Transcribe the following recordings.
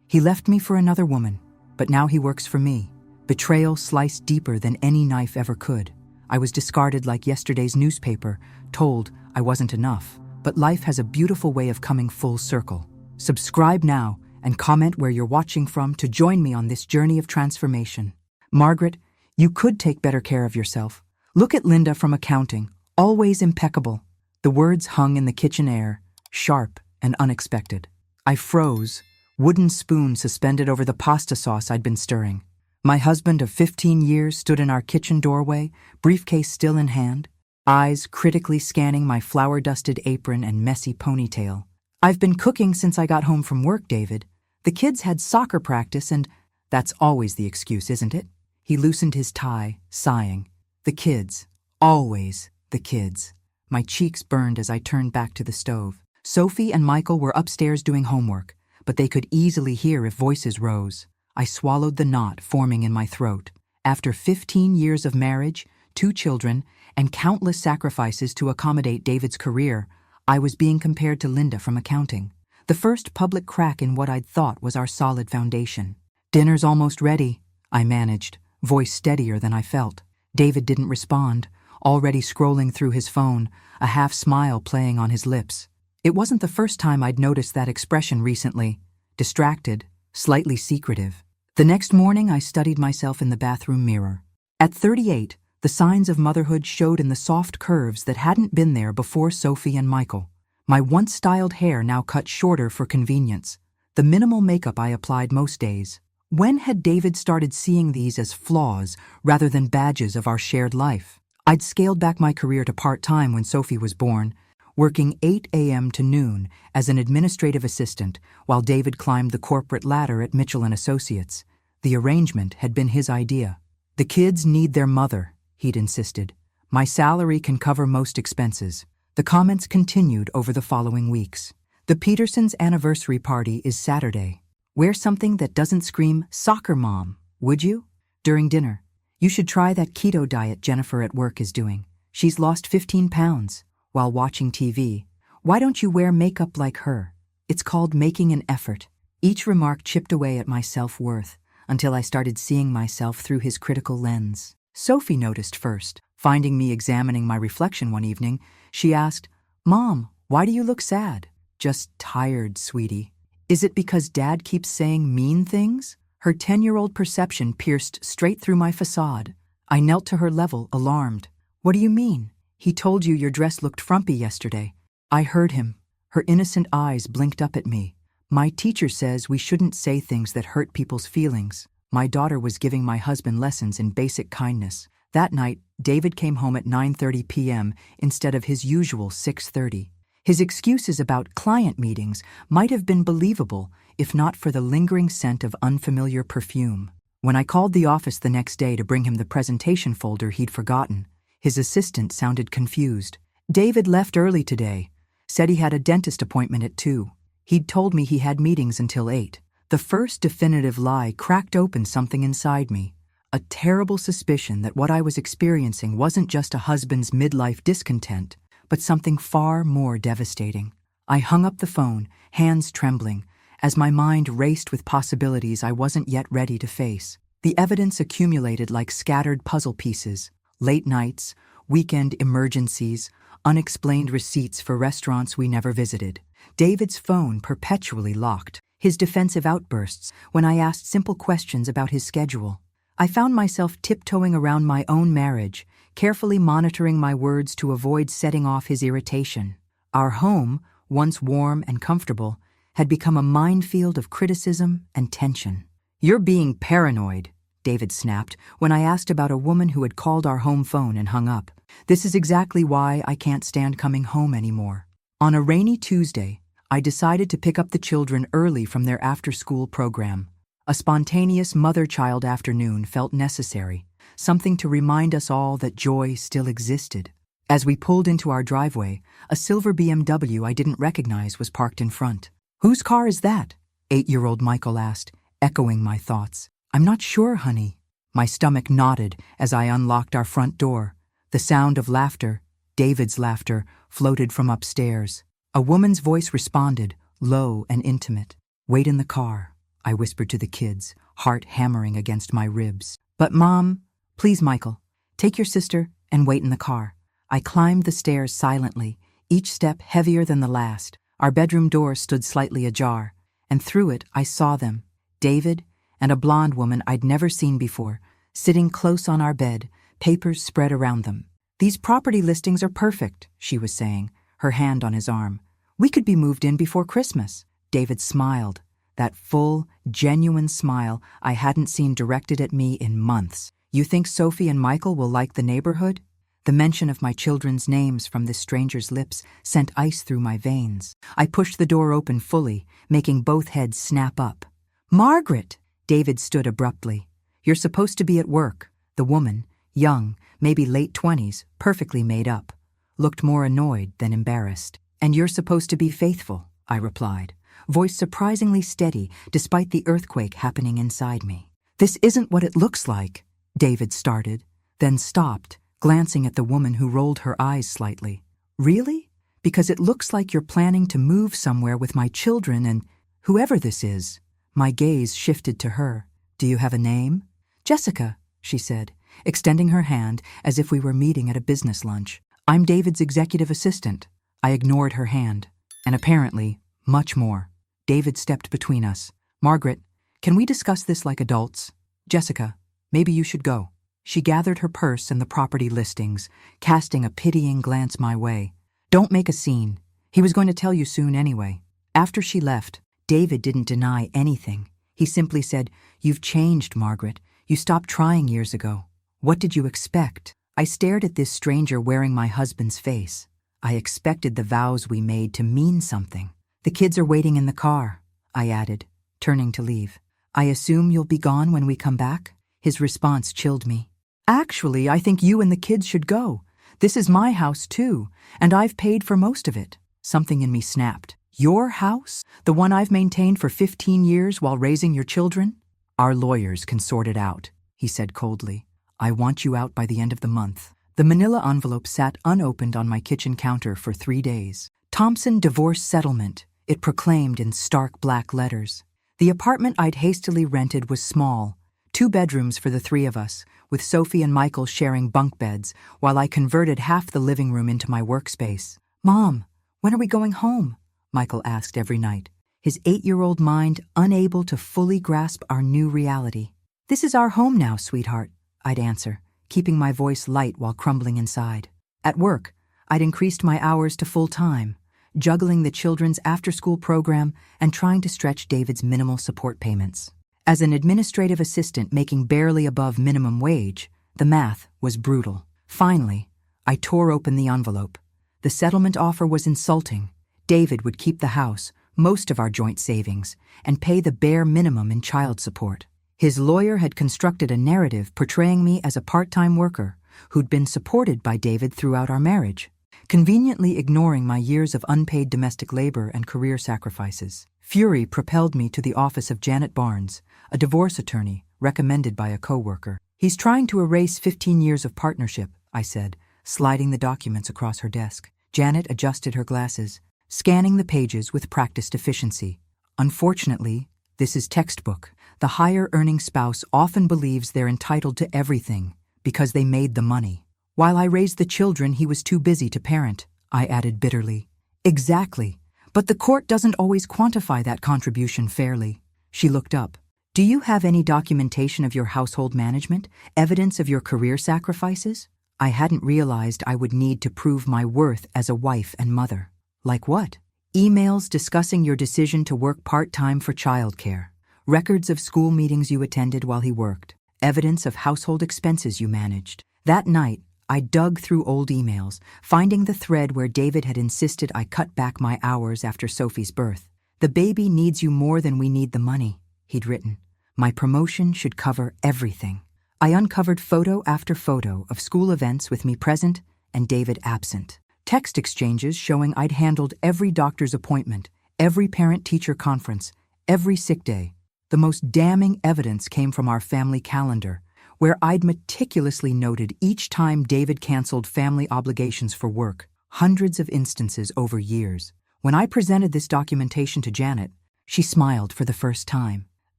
He left me for another woman, but now he works for me. Betrayal sliced deeper than any knife ever could. I was discarded like yesterday's newspaper, told I wasn't enough. But life has a beautiful way of coming full circle. Subscribe now and comment where you're watching from to join me on this journey of transformation. Margaret, you could take better care of yourself. Look at Linda from accounting, always impeccable. The words hung in the kitchen air, sharp and unexpected. I froze, wooden spoon suspended over the pasta sauce I'd been stirring. My husband of 15 years stood in our kitchen doorway, briefcase still in hand, eyes critically scanning my flour-dusted apron and messy ponytail. I've been cooking since I got home from work, David. The kids had soccer practice and that's always the excuse, isn't it? He loosened his tie, sighing. The kids. Always the kids. My cheeks burned as I turned back to the stove. Sophie and Michael were upstairs doing homework, but they could easily hear if voices rose. I swallowed the knot forming in my throat. After 15 years of marriage, 2 children, and countless sacrifices to accommodate David's career, I was being compared to Linda from accounting. The first public crack in what I'd thought was our solid foundation. "Dinner's almost ready," I managed, voice steadier than I felt. David didn't respond, already scrolling through his phone, a half smile playing on his lips. It wasn't the first time I'd noticed that expression recently. Distracted, slightly secretive. The next morning I studied myself in the bathroom mirror. At 38, the signs of motherhood showed in the soft curves that hadn't been there before Sophie and Michael. My once styled hair now cut shorter for convenience, the minimal makeup I applied most days. When had David started seeing these as flaws rather than badges of our shared life? I'd scaled back my career to part-time when Sophie was born, working 8 a.m. to noon as an administrative assistant while David climbed the corporate ladder at Mitchell & Associates. The arrangement had been his idea. "The kids need their mother," he'd insisted. "My salary can cover most expenses." The comments continued over the following weeks. "The Petersons' anniversary party is Saturday. Wear something that doesn't scream, 'Soccer Mom,' would you?" During dinner, "You should try that keto diet Jennifer at work is doing. She's lost 15 pounds. While watching TV, "Why don't you wear makeup like her? It's called making an effort." Each remark chipped away at my self-worth until I started seeing myself through his critical lens. Sophie noticed first. Finding me examining my reflection one evening, she asked, "Mom, why do you look sad?" "Just tired, sweetie." "Is it because Dad keeps saying mean things?" Her 10-year-old perception pierced straight through my facade. I knelt to her level, alarmed. "What do you mean?" "He told you your dress looked frumpy yesterday." I heard him. Her innocent eyes blinked up at me. "My teacher says we shouldn't say things that hurt people's feelings." My daughter was giving my husband lessons in basic kindness. That night, David came home at 9:30 p.m. instead of his usual 6:30. His excuses about client meetings might have been believable if not for the lingering scent of unfamiliar perfume. When I called the office the next day to bring him the presentation folder he'd forgotten, his assistant sounded confused. "David left early today. Said he had a dentist appointment at 2. He'd told me he had meetings until 8. The first definitive lie cracked open something inside me. A terrible suspicion that what I was experiencing wasn't just a husband's midlife discontent, but something far more devastating. I hung up the phone, hands trembling, as my mind raced with possibilities I wasn't yet ready to face. The evidence accumulated like scattered puzzle pieces. Late nights, weekend emergencies, unexplained receipts for restaurants we never visited. David's phone perpetually locked. His defensive outbursts when I asked simple questions about his schedule. I found myself tiptoeing around my own marriage, carefully monitoring my words to avoid setting off his irritation. Our home, once warm and comfortable, had become a minefield of criticism and tension. "You're being paranoid," David snapped when I asked about a woman who had called our home phone and hung up. "This is exactly why I can't stand coming home anymore." On a rainy Tuesday, I decided to pick up the children early from their after-school program. A spontaneous mother-child afternoon felt necessary, something to remind us all that joy still existed. As we pulled into our driveway, a silver BMW I didn't recognize was parked in front. "Whose car is that?" 8-year-old Michael asked, echoing my thoughts. "I'm not sure, honey." My stomach knotted as I unlocked our front door. The sound of laughter, David's laughter, floated from upstairs. A woman's voice responded, low and intimate. "Wait in the car. I whispered to the kids, heart hammering against my ribs. But Mom, please, Michael, take your sister and wait in the car. I climbed the stairs silently, each step heavier than the last. Our bedroom door stood slightly ajar, and through it I saw them, David and a blonde woman I'd never seen before, sitting close on our bed, papers spread around them. "These property listings are perfect," she was saying, her hand on his arm. "We could be moved in before Christmas." David smiled, that full, genuine smile I hadn't seen directed at me in months. "You think Sophie and Michael will like the neighborhood?" The mention of my children's names from this stranger's lips sent ice through my veins. I pushed the door open fully, making both heads snap up. "Margaret!" David stood abruptly. "You're supposed to be at work." The woman, young, maybe late 20s, perfectly made up, looked more annoyed than embarrassed. "And you're supposed to be faithful," I replied, voice surprisingly steady despite the earthquake happening inside me. "This isn't what it looks like," David started, then stopped, glancing at the woman who rolled her eyes slightly. "Really? Because it looks like you're planning to move somewhere with my children and whoever this is." My gaze shifted to her. "Do you have a name?" "Jessica," she said, extending her hand as if we were meeting at a business lunch. "I'm David's executive assistant." I ignored her hand, and apparently, much more. David stepped between us. "Margaret, can we discuss this like adults? Jessica, maybe you should go." She gathered her purse and the property listings, casting a pitying glance my way. "Don't make a scene. He was going to tell you soon anyway." After she left, David didn't deny anything. He simply said, "You've changed, Margaret. You stopped trying years ago." What did you expect? I stared at this stranger wearing my husband's face. I expected the vows we made to mean something. "The kids are waiting in the car," I added, turning to leave. "I assume you'll be gone when we come back?" His response chilled me. "Actually, I think you and the kids should go. This is my house too, and I've paid for most of it." Something in me snapped. "Your house? The one I've maintained for 15 years while raising your children?" "Our lawyers can sort it out," he said coldly. "I want you out by the end of the month." The manila envelope sat unopened on my kitchen counter for 3 days. "Thompson Divorce Settlement," it proclaimed in stark black letters. The apartment I'd hastily rented was small, 2 bedrooms for the 3 of us, with Sophie and Michael sharing bunk beds, while I converted half the living room into my workspace. "Mom, when are we going home?" Michael asked every night, his 8-year-old mind unable to fully grasp our new reality. "This is our home now, sweetheart," I'd answer, keeping my voice light while crumbling inside. At work, I'd increased my hours to full-time, juggling the children's after-school program and trying to stretch David's minimal support payments. As an administrative assistant making barely above minimum wage, the math was brutal. Finally, I tore open the envelope. The settlement offer was insulting. David would keep the house, most of our joint savings, and pay the bare minimum in child support. His lawyer had constructed a narrative portraying me as a part-time worker who'd been supported by David throughout our marriage, conveniently ignoring my years of unpaid domestic labor and career sacrifices. Fury propelled me to the office of Janet Barnes, a divorce attorney recommended by a coworker. "He's trying to erase 15 years of partnership," I said, sliding the documents across her desk. Janet adjusted her glasses, scanning the pages with practiced efficiency. "Unfortunately, this is textbook. The higher-earning spouse often believes they're entitled to everything because they made the money. While I raised the children, he was too busy to parent," I added bitterly. "Exactly. But the court doesn't always quantify that contribution fairly." She looked up. "Do you have any documentation of your household management, evidence of your career sacrifices?" I hadn't realized I would need to prove my worth as a wife and mother. "Like what?" "Emails discussing your decision to work part-time for childcare. Records of school meetings you attended while he worked. Evidence of household expenses you managed." That night, I dug through old emails, finding the thread where David had insisted I cut back my hours after Sophie's birth. "The baby needs you more than we need the money," he'd written. "My promotion should cover everything." I uncovered photo after photo of school events with me present and David absent. Text exchanges showing I'd handled every doctor's appointment, every parent-teacher conference, every sick day. The most damning evidence came from our family calendar, where I'd meticulously noted each time David canceled family obligations for work, hundreds of instances over years. When I presented this documentation to Janet, she smiled for the first time.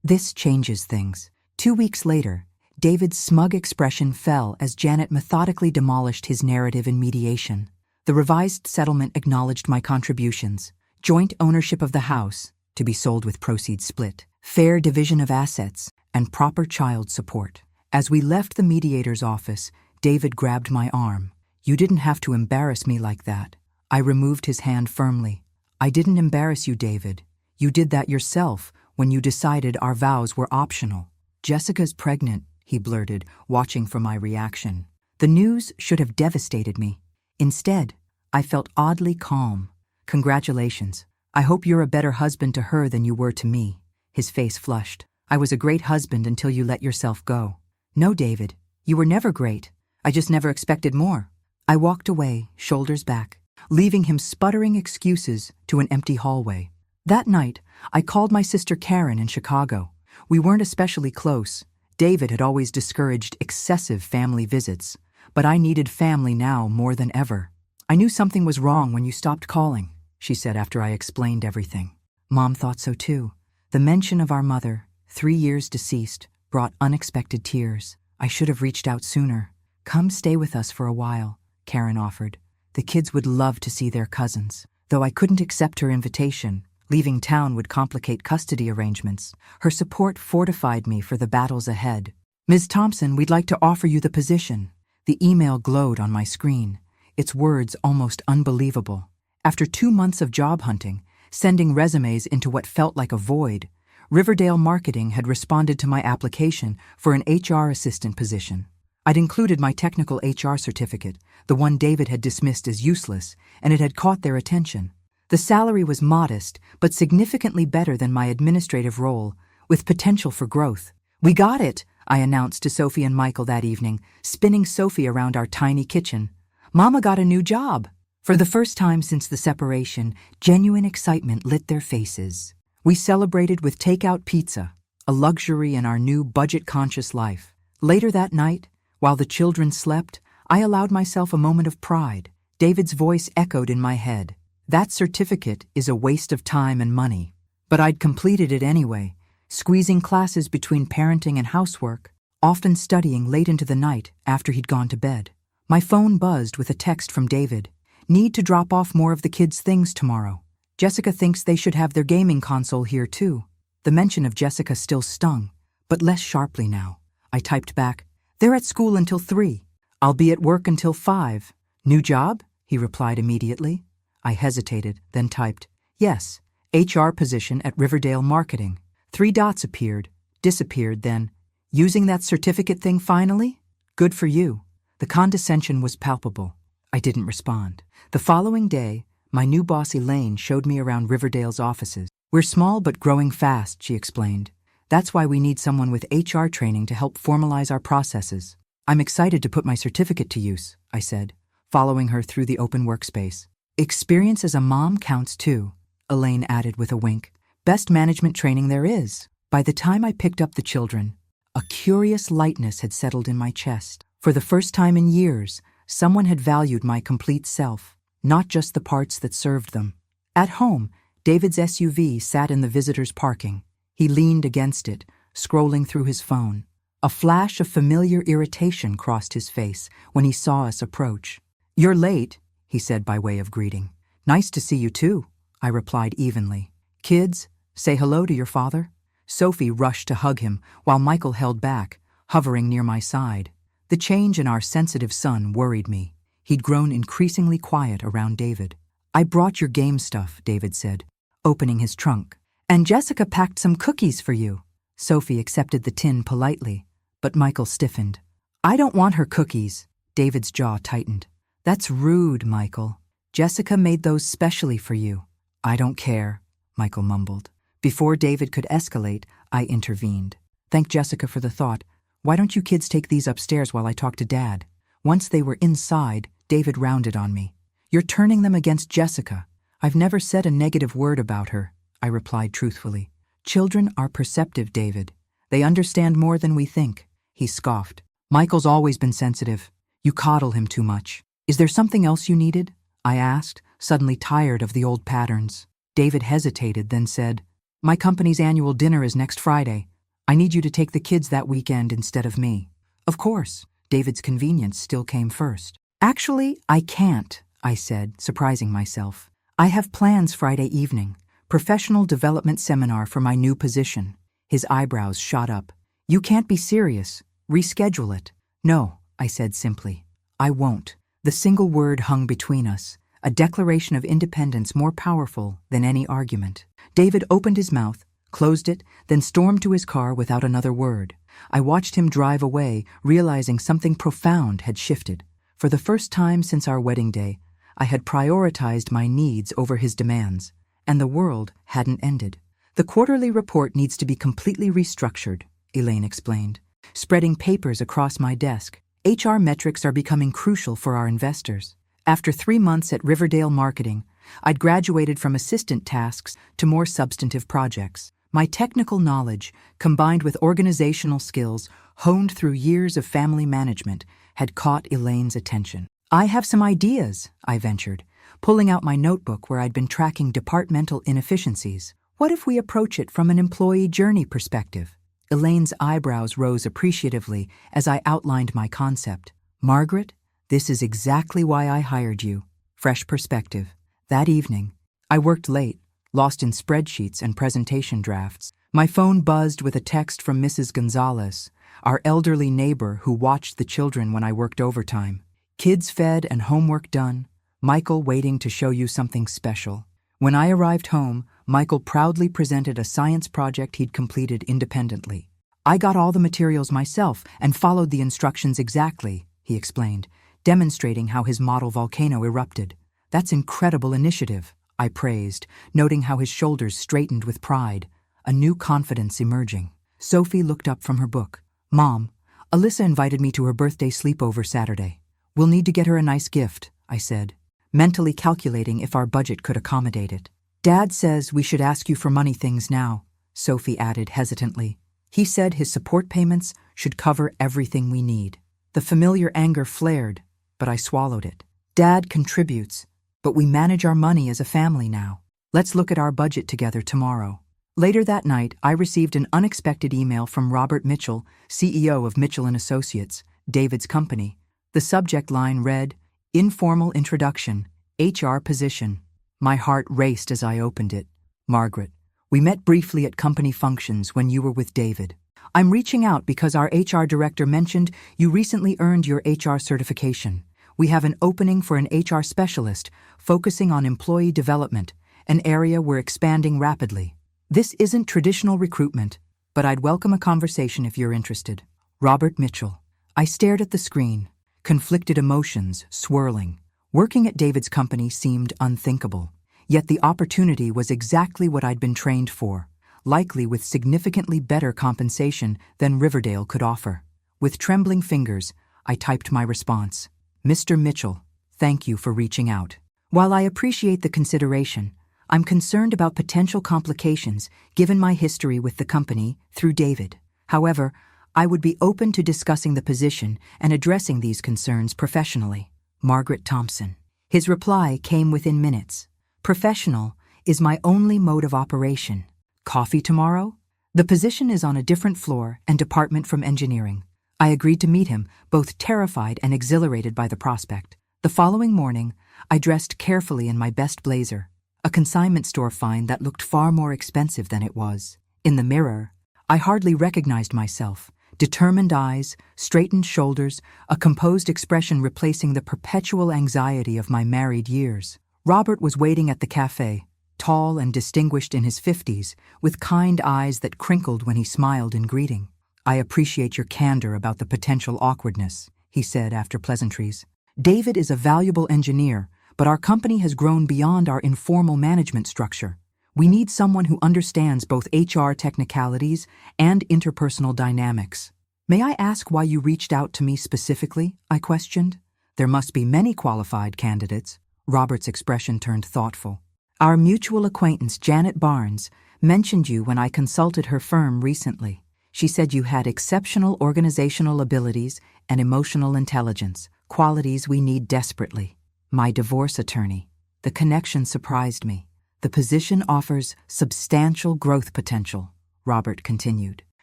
This changes things. 2 weeks later, David's smug expression fell as Janet methodically demolished his narrative in mediation. The revised settlement acknowledged my contributions: joint ownership of the house, to be sold with proceeds split, fair division of assets, and proper child support. As we left the mediator's office, David grabbed my arm. "You didn't have to embarrass me like that." I removed his hand firmly. "I didn't embarrass you, David. You did that yourself when you decided our vows were optional." "Jessica's pregnant," he blurted, watching for my reaction. The news should have devastated me. Instead, I felt oddly calm. "Congratulations. I hope you're a better husband to her than you were to me." His face flushed. "I was a great husband until you let yourself go." "No, David, you were never great. I just never expected more." I walked away, shoulders back, leaving him sputtering excuses to an empty hallway. That night, I called my sister Karen in Chicago. We weren't especially close. David had always discouraged excessive family visits, but I needed family now more than ever. "I knew something was wrong when you stopped calling," she said after I explained everything. Mom thought so too. The mention of our mother, 3 years deceased, brought unexpected tears. "I should have reached out sooner." "Come stay with us for a while," Karen offered. "The kids would love to see their cousins." Though I couldn't accept her invitation, leaving town would complicate custody arrangements, her support fortified me for the battles ahead. "Ms. Thompson, we'd like to offer you the position." The email glowed on my screen, its words almost unbelievable. After 2 months of job hunting, sending resumes into what felt like a void, Riverdale Marketing had responded to my application for an HR assistant position. I'd included my technical HR certificate, the one David had dismissed as useless, and it had caught their attention. The salary was modest, but significantly better than my administrative role, with potential for growth. "We got it," I announced to Sophie and Michael that evening, spinning Sophie around our tiny kitchen. "Mama got a new job." For the first time since the separation, genuine excitement lit their faces. We celebrated with takeout pizza, a luxury in our new budget-conscious life. Later that night, while the children slept, I allowed myself a moment of pride. David's voice echoed in my head. "That certificate is a waste of time and money." But I'd completed it anyway, squeezing classes between parenting and housework, often studying late into the night after he'd gone to bed. My phone buzzed with a text from David. "Need to drop off more of the kids' things tomorrow. Jessica thinks they should have their gaming console here too." The mention of Jessica still stung, but less sharply now. I typed back, "They're at school until 3. I'll be at work until 5. "New job?" he replied immediately. I hesitated, then typed, "Yes, HR position at Riverdale Marketing." 3 dots appeared, disappeared, then, "Using that certificate thing finally? Good for you." The condescension was palpable. I didn't respond. The following day, my new boss Elaine showed me around Riverdale's offices. "We're small but growing fast," she explained. "That's why we need someone with HR training to help formalize our processes." "I'm excited to put my certificate to use," I said, following her through the open workspace. "Experience as a mom counts too," Elaine added with a wink. "Best management training there is." By the time I picked up the children, a curious lightness had settled in my chest. For the first time in years, someone had valued my complete self, not just the parts that served them. At home, David's SUV sat in the visitors' parking. He leaned against it, scrolling through his phone. A flash of familiar irritation crossed his face when he saw us approach. "You're late," he said by way of greeting. "Nice to see you too," I replied evenly. "Kids, say hello to your father." Sophie rushed to hug him while Michael held back, hovering near my side. The change in our sensitive son worried me. He'd grown increasingly quiet around David. "I brought your game stuff," David said, opening his trunk. "And Jessica packed some cookies for you." Sophie accepted the tin politely, but Michael stiffened. "I don't want her cookies." David's jaw tightened. "That's rude, Michael. Jessica made those specially for you." "I don't care," Michael mumbled. Before David could escalate, I intervened. "Thank Jessica for the thought. Why don't you kids take these upstairs while I talk to Dad?" Once they were inside, David rounded on me. "You're turning them against Jessica. I've never said a negative word about her," I replied truthfully. "Children are perceptive, David. They understand more than we think." He scoffed. "Michael's always been sensitive. You coddle him too much." "Is there something else you needed?" I asked, suddenly tired of the old patterns. David hesitated, then said, My company's annual dinner is next Friday. I need you to take the kids that weekend instead of me. Of course, David's convenience still came first. Actually, I can't, I said, surprising myself. I have plans Friday evening. Professional development seminar for my new position. His eyebrows shot up. You can't be serious. Reschedule it. No, I said simply. I won't. The single word hung between us, a declaration of independence more powerful than any argument. David opened his mouth, closed it, then stormed to his car without another word. I watched him drive away, realizing something profound had shifted. For the first time since our wedding day, I had prioritized my needs over his demands, and the world hadn't ended. The quarterly report needs to be completely restructured, Elaine explained, spreading papers across my desk. HR metrics are becoming crucial for our investors. After 3 months at Riverdale Marketing, I'd graduated from assistant tasks to more substantive projects. My technical knowledge, combined with organizational skills honed through years of family management, had caught Elaine's attention. I have some ideas, I ventured, pulling out my notebook where I'd been tracking departmental inefficiencies. What if we approach it from an employee journey perspective? Elaine's eyebrows rose appreciatively as I outlined my concept. Margaret, this is exactly why I hired you. Fresh perspective. That evening, I worked late, lost in spreadsheets and presentation drafts. My phone buzzed with a text from Mrs. Gonzalez, our elderly neighbor who watched the children when I worked overtime. Kids fed and homework done. Michael waiting to show you something special. When I arrived home, Michael proudly presented a science project he'd completed independently. I got all the materials myself and followed the instructions exactly, he explained, demonstrating how his model volcano erupted. That's incredible initiative, I praised, noting how his shoulders straightened with pride, a new confidence emerging. Sophie looked up from her book. Mom, Alyssa invited me to her birthday sleepover Saturday. We'll need to get her a nice gift, I said, mentally calculating if our budget could accommodate it. Dad says we should ask you for money things now, Sophie added hesitantly. He said his support payments should cover everything we need. The familiar anger flared, but I swallowed it. Dad contributes, but we manage our money as a family now. Let's look at our budget together tomorrow. Later that night, I received an unexpected email from Robert Mitchell, CEO of Mitchell & Associates, David's company. The subject line read, Informal Introduction, HR Position. My heart raced as I opened it. Margaret, we met briefly at company functions when you were with David. I'm reaching out because our HR director mentioned you recently earned your HR certification. We have an opening for an HR specialist focusing on employee development, an area we're expanding rapidly. This isn't traditional recruitment, but I'd welcome a conversation if you're interested. Robert Mitchell. I stared at the screen, conflicted emotions swirling. Working at David's company seemed unthinkable, yet the opportunity was exactly what I'd been trained for, likely with significantly better compensation than Riverdale could offer. With trembling fingers, I typed my response. Mr. Mitchell, thank you for reaching out. While I appreciate the consideration, I'm concerned about potential complications given my history with the company through David. However, I would be open to discussing the position and addressing these concerns professionally. Margaret Thompson. His reply came within minutes. Professional is my only mode of operation. Coffee tomorrow? The position is on a different floor and department from engineering. I agreed to meet him, both terrified and exhilarated by the prospect. The following morning, I dressed carefully in my best blazer, a consignment store find that looked far more expensive than it was. In the mirror, I hardly recognized myself. Determined eyes, straightened shoulders, a composed expression replacing the perpetual anxiety of my married years. Robert was waiting at the cafe, tall and distinguished in his 50s, with kind eyes that crinkled when he smiled in greeting. I appreciate your candor about the potential awkwardness, he said after pleasantries. David is a valuable engineer, but our company has grown beyond our informal management structure. We need someone who understands both HR technicalities and interpersonal dynamics. May I ask why you reached out to me specifically? I questioned. There must be many qualified candidates. Robert's expression turned thoughtful. Our mutual acquaintance, Janet Barnes, mentioned you when I consulted her firm recently. She said you had exceptional organizational abilities and emotional intelligence, qualities we need desperately. My divorce attorney. The connection surprised me. The position offers substantial growth potential, Robert continued.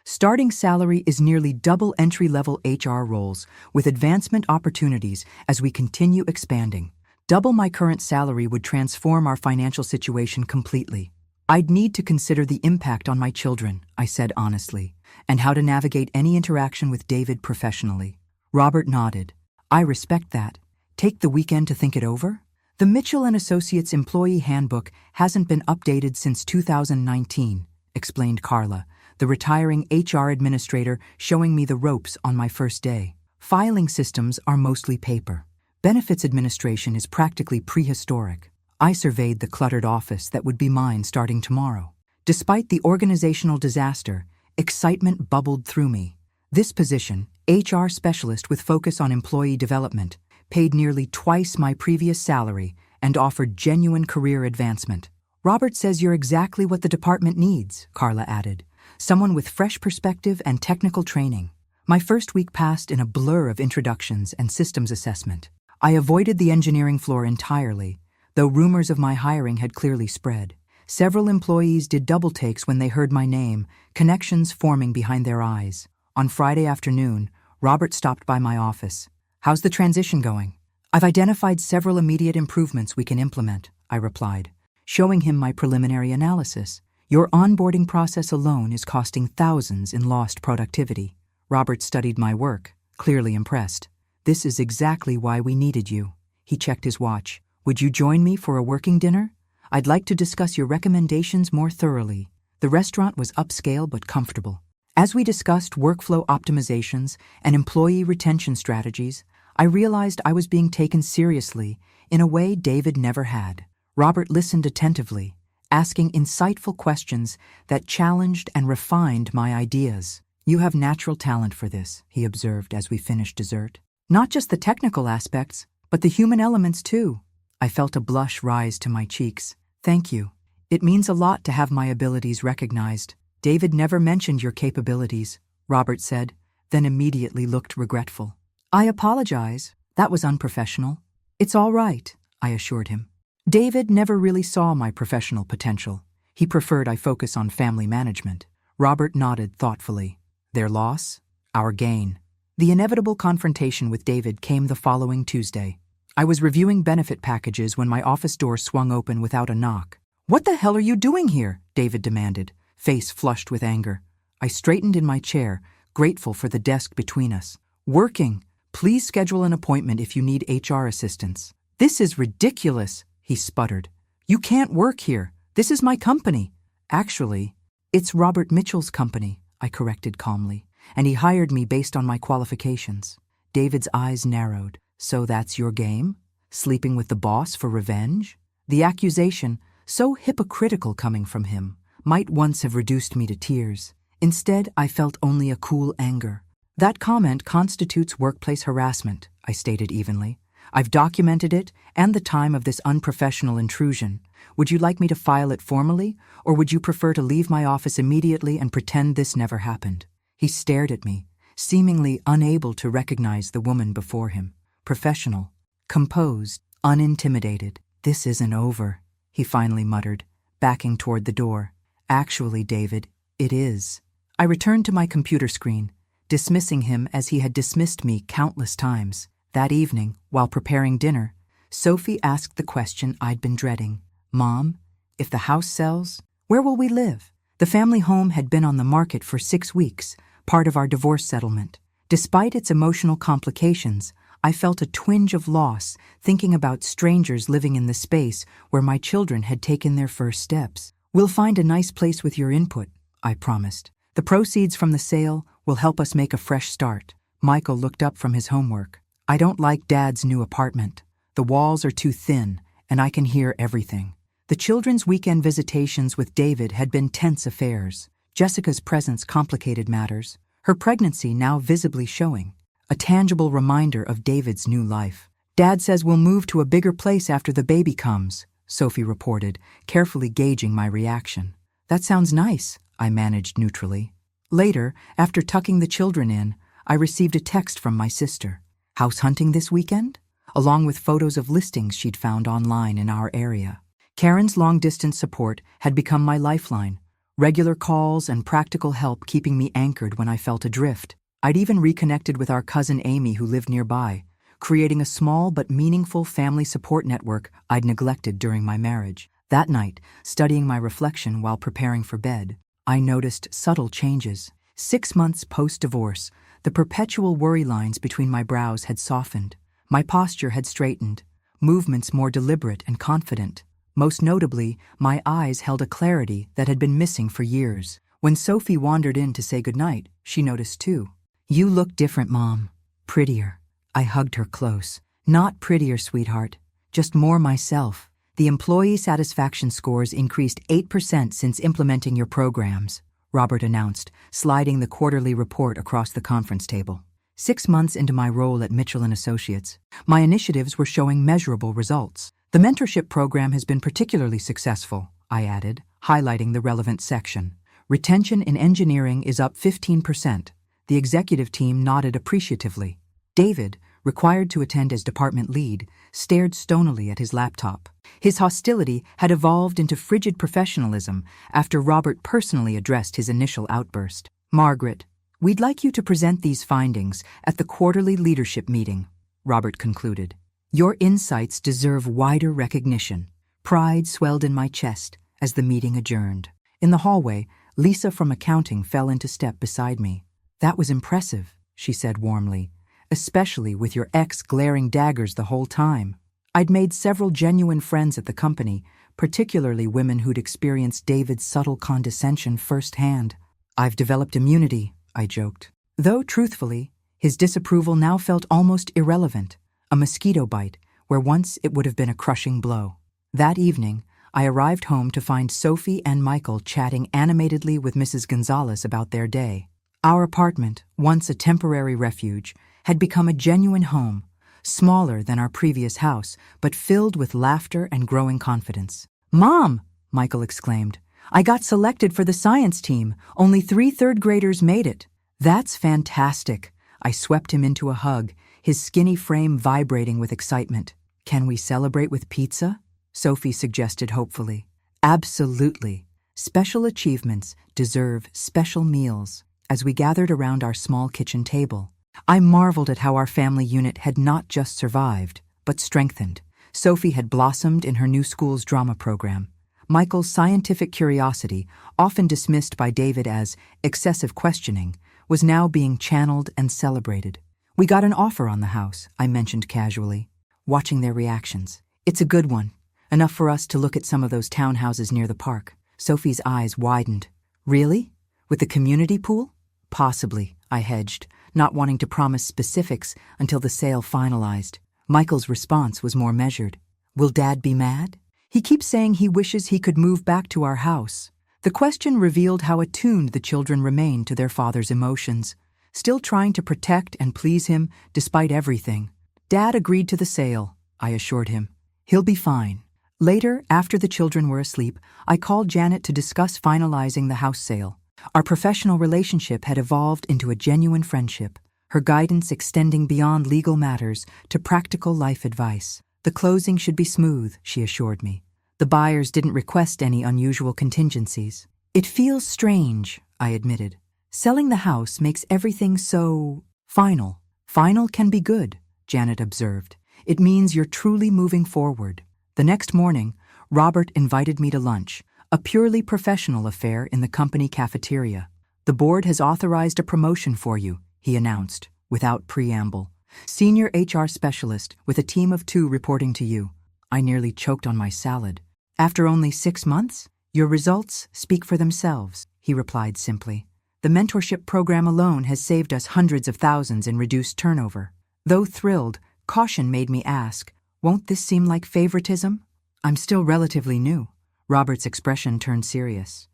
Starting salary is nearly double entry-level HR roles, with advancement opportunities as we continue expanding. Double my current salary would transform our financial situation completely. I'd need to consider the impact on my children, I said honestly, and how to navigate any interaction with David professionally. Robert nodded. I respect that. Take the weekend to think it over? The Mitchell & Associates Employee Handbook hasn't been updated since 2019, explained Carla, the retiring HR administrator showing me the ropes on my first day. Filing systems are mostly paper. Benefits administration is practically prehistoric. I surveyed the cluttered office that would be mine starting tomorrow. Despite the organizational disaster, excitement bubbled through me. This position, HR specialist with focus on employee development, paid nearly twice my previous salary and offered genuine career advancement. Robert says you're exactly what the department needs, Carla added. Someone with fresh perspective and technical training. My first week passed in a blur of introductions and systems assessment. I avoided the engineering floor entirely, though rumors of my hiring had clearly spread. Several employees did double takes when they heard my name, connections forming behind their eyes. On Friday afternoon, Robert stopped by my office. How's the transition going? I've identified several immediate improvements we can implement, I replied, showing him my preliminary analysis. Your onboarding process alone is costing thousands in lost productivity. Robert studied my work, clearly impressed. This is exactly why we needed you. He checked his watch. Would you join me for a working dinner? I'd like to discuss your recommendations more thoroughly. The restaurant was upscale but comfortable. As we discussed workflow optimizations and employee retention strategies, I realized I was being taken seriously in a way David never had. Robert listened attentively, asking insightful questions that challenged and refined my ideas. You have natural talent for this, he observed as we finished dessert. Not just the technical aspects, but the human elements too. I felt a blush rise to my cheeks. Thank you. It means a lot to have my abilities recognized. David never mentioned your capabilities, Robert said, then immediately looked regretful. I apologize. That was unprofessional. It's all right, I assured him. David never really saw my professional potential. He preferred I focus on family management. Robert nodded thoughtfully. Their loss, our gain. The inevitable confrontation with David came the following Tuesday. I was reviewing benefit packages when my office door swung open without a knock. What the hell are you doing here? David demanded, face flushed with anger. I straightened in my chair, grateful for the desk between us. Working. Please schedule an appointment if you need HR assistance. This is ridiculous, he sputtered. You can't work here. This is my company. Actually, it's Robert Mitchell's company, I corrected calmly. And he hired me based on my qualifications. David's eyes narrowed. So that's your game? Sleeping with the boss for revenge? The accusation, so hypocritical coming from him, might once have reduced me to tears. Instead, I felt only a cool anger. That comment constitutes workplace harassment, I stated evenly. I've documented it and the time of this unprofessional intrusion. Would you like me to file it formally, or would you prefer to leave my office immediately and pretend this never happened? He stared at me, seemingly unable to recognize the woman before him. Professional, composed, unintimidated. This isn't over, he finally muttered, backing toward the door. Actually, David, it is. I returned to my computer screen, dismissing him as he had dismissed me countless times. That evening, while preparing dinner, Sophie asked the question I'd been dreading. Mom, if the house sells, where will we live? The family home had been on the market for 6 weeks, part of our divorce settlement. Despite its emotional complications, I felt a twinge of loss thinking about strangers living in the space where my children had taken their first steps. We'll find a nice place with your input, I promised. The proceeds from the sale will help us make a fresh start. Michael looked up from his homework. I don't like Dad's new apartment. The walls are too thin, and I can hear everything. The children's weekend visitations with David had been tense affairs. Jessica's presence complicated matters, her pregnancy now visibly showing. A tangible reminder of David's new life. Dad says we'll move to a bigger place after the baby comes, Sophie reported, carefully gauging my reaction. That sounds nice, I managed neutrally. Later, after tucking the children in, I received a text from my sister. House hunting this weekend? Along with photos of listings she'd found online in our area. Karen's long-distance support had become my lifeline, regular calls and practical help keeping me anchored when I felt adrift. I'd even reconnected with our cousin Amy who lived nearby, creating a small but meaningful family support network I'd neglected during my marriage. That night, studying my reflection while preparing for bed, I noticed subtle changes. 6 months post-divorce, the perpetual worry lines between my brows had softened. My posture had straightened, movements more deliberate and confident. Most notably, my eyes held a clarity that had been missing for years. When Sophie wandered in to say goodnight, she noticed too. "You look different, Mom. Prettier." I hugged her close. "Not prettier, sweetheart. Just more myself. The employee satisfaction scores increased 8% since implementing your programs," Robert announced, sliding the quarterly report across the conference table. 6 months into my role at Mitchell & Associates, my initiatives were showing measurable results. "The mentorship program has been particularly successful," I added, highlighting the relevant section. "Retention in engineering is up 15%. The executive team nodded appreciatively. David, required to attend as department lead, stared stonily at his laptop. His hostility had evolved into frigid professionalism after Robert personally addressed his initial outburst. "Margaret, we'd like you to present these findings at the quarterly leadership meeting," Robert concluded. "Your insights deserve wider recognition." Pride swelled in my chest as the meeting adjourned. In the hallway, Lisa from accounting fell into step beside me. "That was impressive," she said warmly, "especially with your ex glaring daggers the whole time." I'd made several genuine friends at the company, particularly women who'd experienced David's subtle condescension firsthand. "I've developed immunity," I joked. Though, truthfully, his disapproval now felt almost irrelevant, a mosquito bite where once it would have been a crushing blow. That evening, I arrived home to find Sophie and Michael chatting animatedly with Mrs. Gonzalez about their day. Our apartment, once a temporary refuge, had become a genuine home, smaller than our previous house, but filled with laughter and growing confidence. "Mom!" Michael exclaimed. "I got selected for the science team. Only 3 third-graders made it." "That's fantastic." I swept him into a hug, his skinny frame vibrating with excitement. "Can we celebrate with pizza?" Sophie suggested hopefully. "Absolutely. Special achievements deserve special meals." As we gathered around our small kitchen table, I marveled at how our family unit had not just survived, but strengthened. Sophie had blossomed in her new school's drama program. Michael's scientific curiosity, often dismissed by David as excessive questioning, was now being channeled and celebrated. "We got an offer on the house," I mentioned casually, watching their reactions. "It's a good one, enough for us to look at some of those townhouses near the park." Sophie's eyes widened. "Really? With the community pool?" "Possibly," I hedged, not wanting to promise specifics until the sale finalized. Michael's response was more measured. "Will Dad be mad? He keeps saying he wishes he could move back to our house." The question revealed how attuned the children remained to their father's emotions, still trying to protect and please him despite everything. "Dad agreed to the sale," I assured him. "He'll be fine." Later, after the children were asleep, I called Janet to discuss finalizing the house sale. Our professional relationship had evolved into a genuine friendship, her guidance extending beyond legal matters to practical life advice. "The closing should be smooth," she assured me. "The buyers didn't request any unusual contingencies." "It feels strange," I admitted. "Selling the house makes everything so final." "Final can be good," Janet observed. "It means you're truly moving forward." The next morning, Robert invited me to lunch, a purely professional affair in the company cafeteria. "The board has authorized a promotion for you," he announced, without preamble. "Senior HR specialist with a team of 2 reporting to you." I nearly choked on my salad. "After only 6 months? Your results speak for themselves," he replied simply. "The mentorship program alone has saved us hundreds of thousands in reduced turnover." Though thrilled, caution made me ask, "Won't this seem like favoritism? I'm still relatively new." Robert's expression turned serious.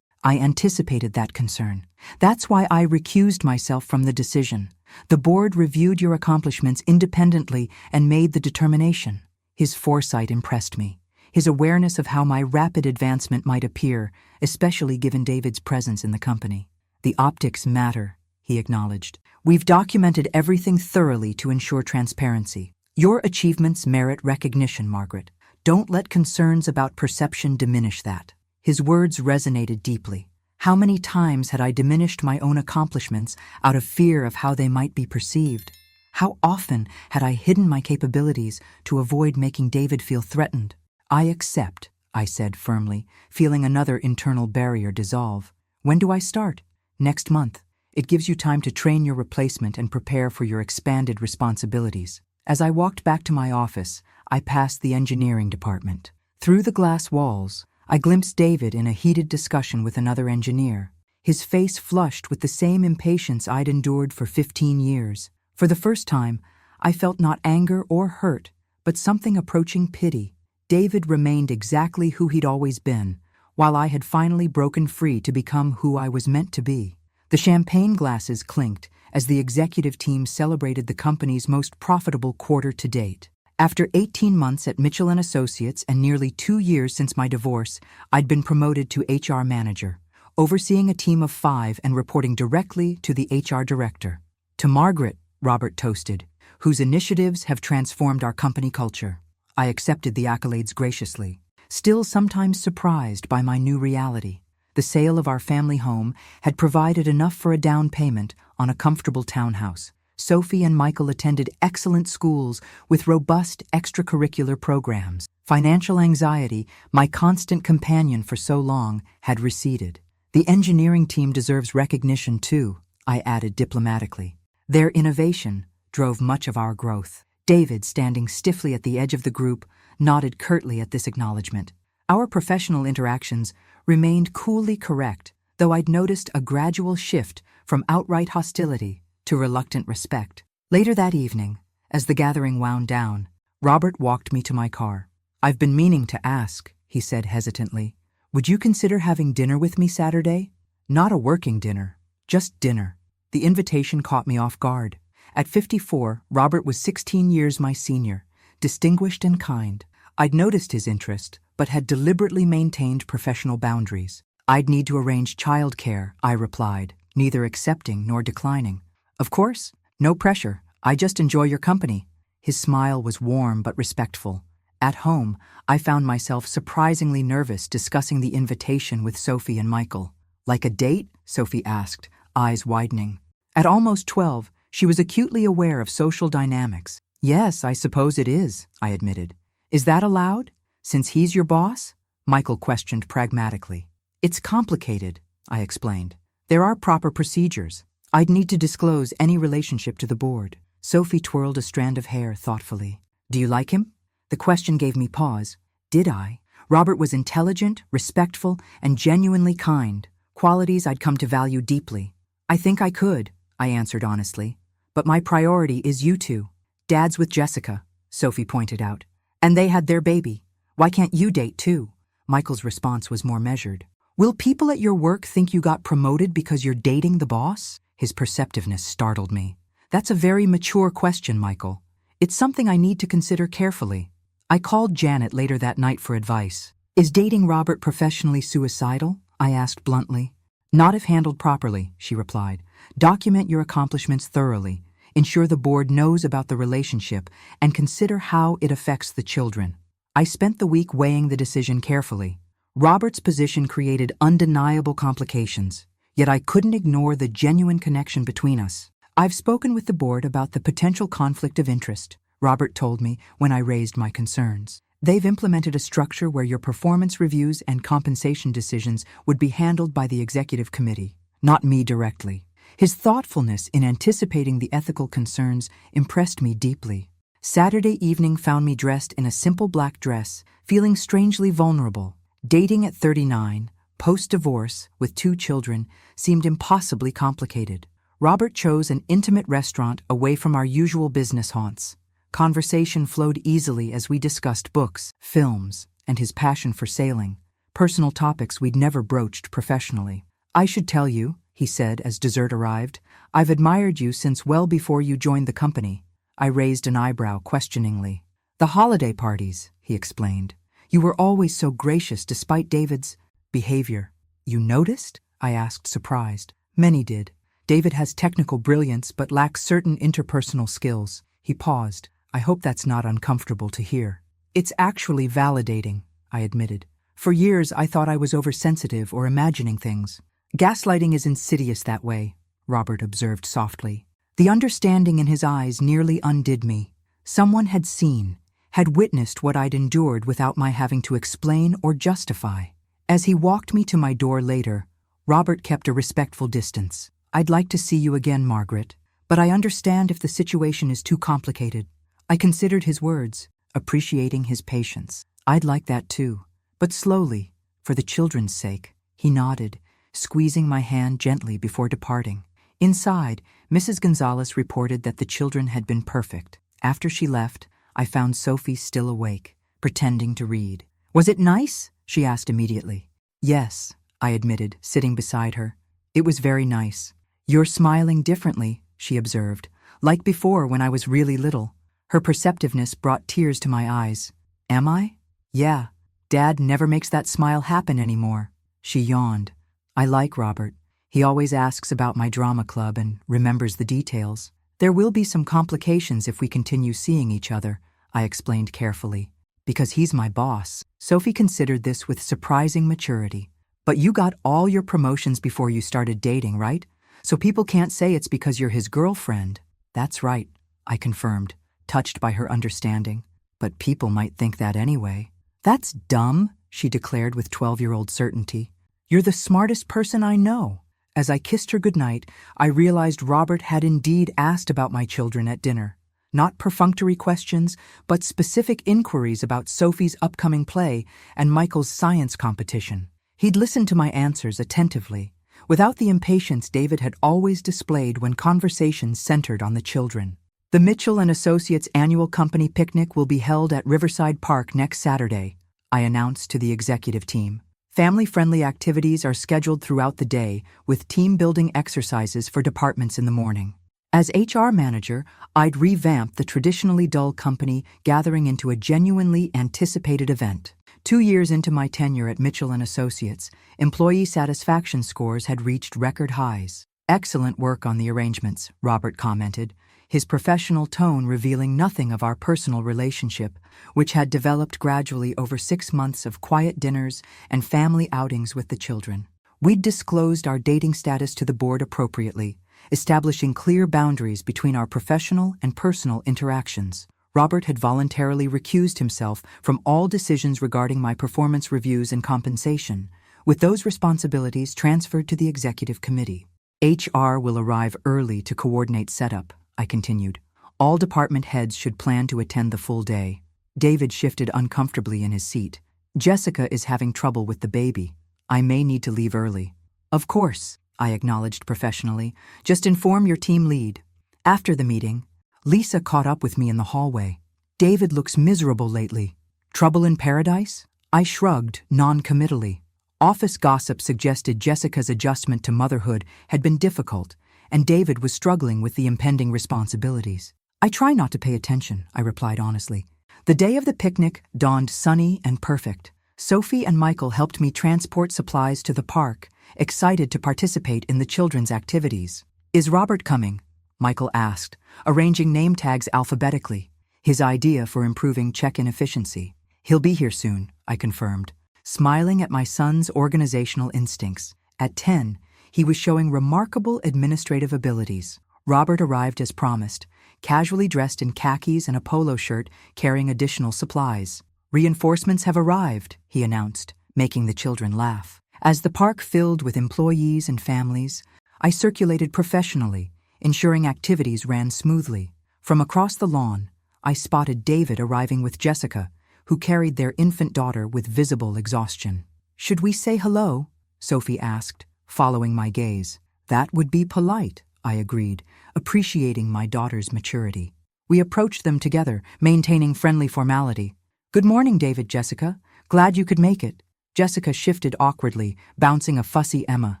I anticipated that concern. "That's why I recused myself from the decision. The board reviewed your accomplishments independently and made the determination." His foresight impressed me, his awareness of how my rapid advancement might appear, especially given David's presence in the company. "The optics matter," he acknowledged. "We've documented everything thoroughly to ensure transparency. Your achievements merit recognition, Margaret. Don't let concerns about perception diminish that. His words resonated deeply. How many times had I diminished my own accomplishments out of fear of how they might be perceived? How often had I hidden my capabilities to avoid making David feel threatened? I accept, I said firmly, feeling another internal barrier dissolve. When do I start? Next month. It gives you time to train your replacement and prepare for your expanded responsibilities. As I walked back to my office, I passed the engineering department. Through the glass walls, I glimpsed David in a heated discussion with another engineer. His face flushed with the same impatience I'd endured for 15 years. For the first time, I felt not anger or hurt, but something approaching pity. David remained exactly who he'd always been, while I had finally broken free to become who I was meant to be. The champagne glasses clinked as the executive team celebrated the company's most profitable quarter to date. After 18 months at Mitchell & Associates and nearly 2 years since my divorce, I'd been promoted to HR manager, overseeing a team of 5 and reporting directly to the HR director. To Margaret, Robert toasted, whose initiatives have transformed our company culture. I accepted the accolades graciously, still sometimes surprised by my new reality. The sale of our family home had provided enough for a down payment on a comfortable townhouse. Sophie and Michael attended excellent schools with robust extracurricular programs. Financial anxiety, my constant companion for so long, had receded. The engineering team deserves recognition too, I added diplomatically. Their innovation drove much of our growth. David, standing stiffly at the edge of the group, nodded curtly at this acknowledgement. Our professional interactions remained coolly correct, though I'd noticed a gradual shift from outright hostility to reluctant respect. Later that evening, as the gathering wound down, Robert walked me to my car. "I've been meaning to ask," he said hesitantly. "Would you consider having dinner with me Saturday? Not a working dinner, just dinner." The invitation caught me off guard. At 54, Robert was 16 years my senior, distinguished and kind. I'd noticed his interest, but had deliberately maintained professional boundaries. "I'd need to arrange childcare," I replied, neither accepting nor declining. "Of course, no pressure. I just enjoy your company." His smile was warm but respectful. At home, I found myself surprisingly nervous discussing the invitation with Sophie and Michael. "Like a date?" Sophie asked, eyes widening. At almost 12, she was acutely aware of social dynamics. "Yes, I suppose it is," I admitted. "Is that allowed? Since he's your boss?" Michael questioned pragmatically. "It's complicated," I explained. "There are proper procedures. I'd need to disclose any relationship to the board." Sophie twirled a strand of hair thoughtfully. "Do you like him?" The question gave me pause. Did I? Robert was intelligent, respectful, and genuinely kind, qualities I'd come to value deeply. "I think I could," I answered honestly. "But my priority is you two. Dad's with Jessica," Sophie pointed out. "And they had their baby. Why can't you date too?" Michael's response was more measured. "Will people at your work think you got promoted because you're dating the boss?" His perceptiveness startled me. "That's a very mature question, Michael. It's something I need to consider carefully." I called Janet later that night for advice. "Is dating Robert professionally suicidal?" I asked bluntly. "Not if handled properly," she replied. "Document your accomplishments thoroughly. Ensure the board knows about the relationship and consider how it affects the children." I spent the week weighing the decision carefully. Robert's position created undeniable complications, yet I couldn't ignore the genuine connection between us. "I've spoken with the board about the potential conflict of interest," Robert told me when I raised my concerns. "They've implemented a structure where your performance reviews and compensation decisions would be handled by the executive committee, not me directly." His thoughtfulness in anticipating the ethical concerns impressed me deeply. Saturday evening found me dressed in a simple black dress, feeling strangely vulnerable. Dating at 39, post-divorce, with 2 children, seemed impossibly complicated. Robert chose an intimate restaurant away from our usual business haunts. Conversation flowed easily as we discussed books, films, and his passion for sailing, personal topics we'd never broached professionally. "I should tell you," he said as dessert arrived, "I've admired you since well before you joined the company." I raised an eyebrow questioningly. "The holiday parties," he explained. "You were always so gracious despite David's behavior." "You noticed?" I asked, surprised. "Many did. David has technical brilliance but lacks certain interpersonal skills." He paused. "I hope that's not uncomfortable to hear." It's actually validating, I admitted. For years, I thought I was oversensitive or imagining things. Gaslighting is insidious that way, Robert observed softly. The understanding in his eyes nearly undid me. Someone had seen, had witnessed what I'd endured without my having to explain or justify. As he walked me to my door later, Robert kept a respectful distance. I'd like to see you again, Margaret, but I understand if the situation is too complicated. I considered his words, appreciating his patience. I'd like that too, but slowly, for the children's sake. He nodded, squeezing my hand gently before departing. Inside, Mrs. Gonzalez reported that the children had been perfect. After she left, I found Sophie still awake, pretending to read. Was it nice? She asked immediately. Yes, I admitted, sitting beside her. It was very nice. You're smiling differently, she observed, like before when I was really little. Her perceptiveness brought tears to my eyes. Am I? Yeah. Dad never makes that smile happen anymore. She yawned. I like Robert. He always asks about my drama club and remembers the details. There will be some complications if we continue seeing each other, I explained carefully. Because he's my boss. Sophie considered this with surprising maturity. But you got all your promotions before you started dating, right? So people can't say it's because you're his girlfriend. That's right, I confirmed, touched by her understanding. But people might think that anyway. That's dumb, she declared with 12-year-old certainty. You're the smartest person I know. As I kissed her goodnight, I realized Robert had indeed asked about my children at dinner. Not perfunctory questions, but specific inquiries about Sophie's upcoming play and Michael's science competition. He'd listened to my answers attentively, without the impatience David had always displayed when conversations centered on the children. The Mitchell & Associates annual company picnic will be held at Riverside Park next Saturday, I announced to the executive team. Family-friendly activities are scheduled throughout the day, with team-building exercises for departments in the morning. As HR manager, I'd revamp the traditionally dull company gathering into a genuinely anticipated event. 2 years into my tenure at Mitchell & Associates, employee satisfaction scores had reached record highs. Excellent work on the arrangements, Robert commented, his professional tone revealing nothing of our personal relationship, which had developed gradually over 6 months of quiet dinners and family outings with the children. We'd disclosed our dating status to the board appropriately, establishing clear boundaries between our professional and personal interactions. Robert had voluntarily recused himself from all decisions regarding my performance reviews and compensation, with those responsibilities transferred to the executive committee. HR will arrive early to coordinate setup, I continued. All department heads should plan to attend the full day. David shifted uncomfortably in his seat. Jessica is having trouble with the baby. I may need to leave early. Of course, I acknowledged professionally. Just inform your team lead. After the meeting, Lisa caught up with me in the hallway. David looks miserable lately. Trouble in paradise? I shrugged non-committally. Office gossip suggested Jessica's adjustment to motherhood had been difficult, and David was struggling with the impending responsibilities. I try not to pay attention, I replied honestly. The day of the picnic dawned sunny and perfect. Sophie and Michael helped me transport supplies to the park, excited to participate in the children's activities. Is Robert coming? Michael asked, arranging name tags alphabetically, his idea for improving check-in efficiency. He'll be here soon, I confirmed, smiling at my son's organizational instincts. At 10, he was showing remarkable administrative abilities. Robert arrived as promised, casually dressed in khakis and a polo shirt, carrying additional supplies. Reinforcements have arrived, he announced, making the children laugh. As the park filled with employees and families, I circulated professionally, ensuring activities ran smoothly. From across the lawn, I spotted David arriving with Jessica, who carried their infant daughter with visible exhaustion. Should we say hello? Sophie asked, following my gaze. That would be polite, I agreed, appreciating my daughter's maturity. We approached them together, maintaining friendly formality. Good morning, David, Jessica. Glad you could make it. Jessica shifted awkwardly, bouncing a fussy Emma.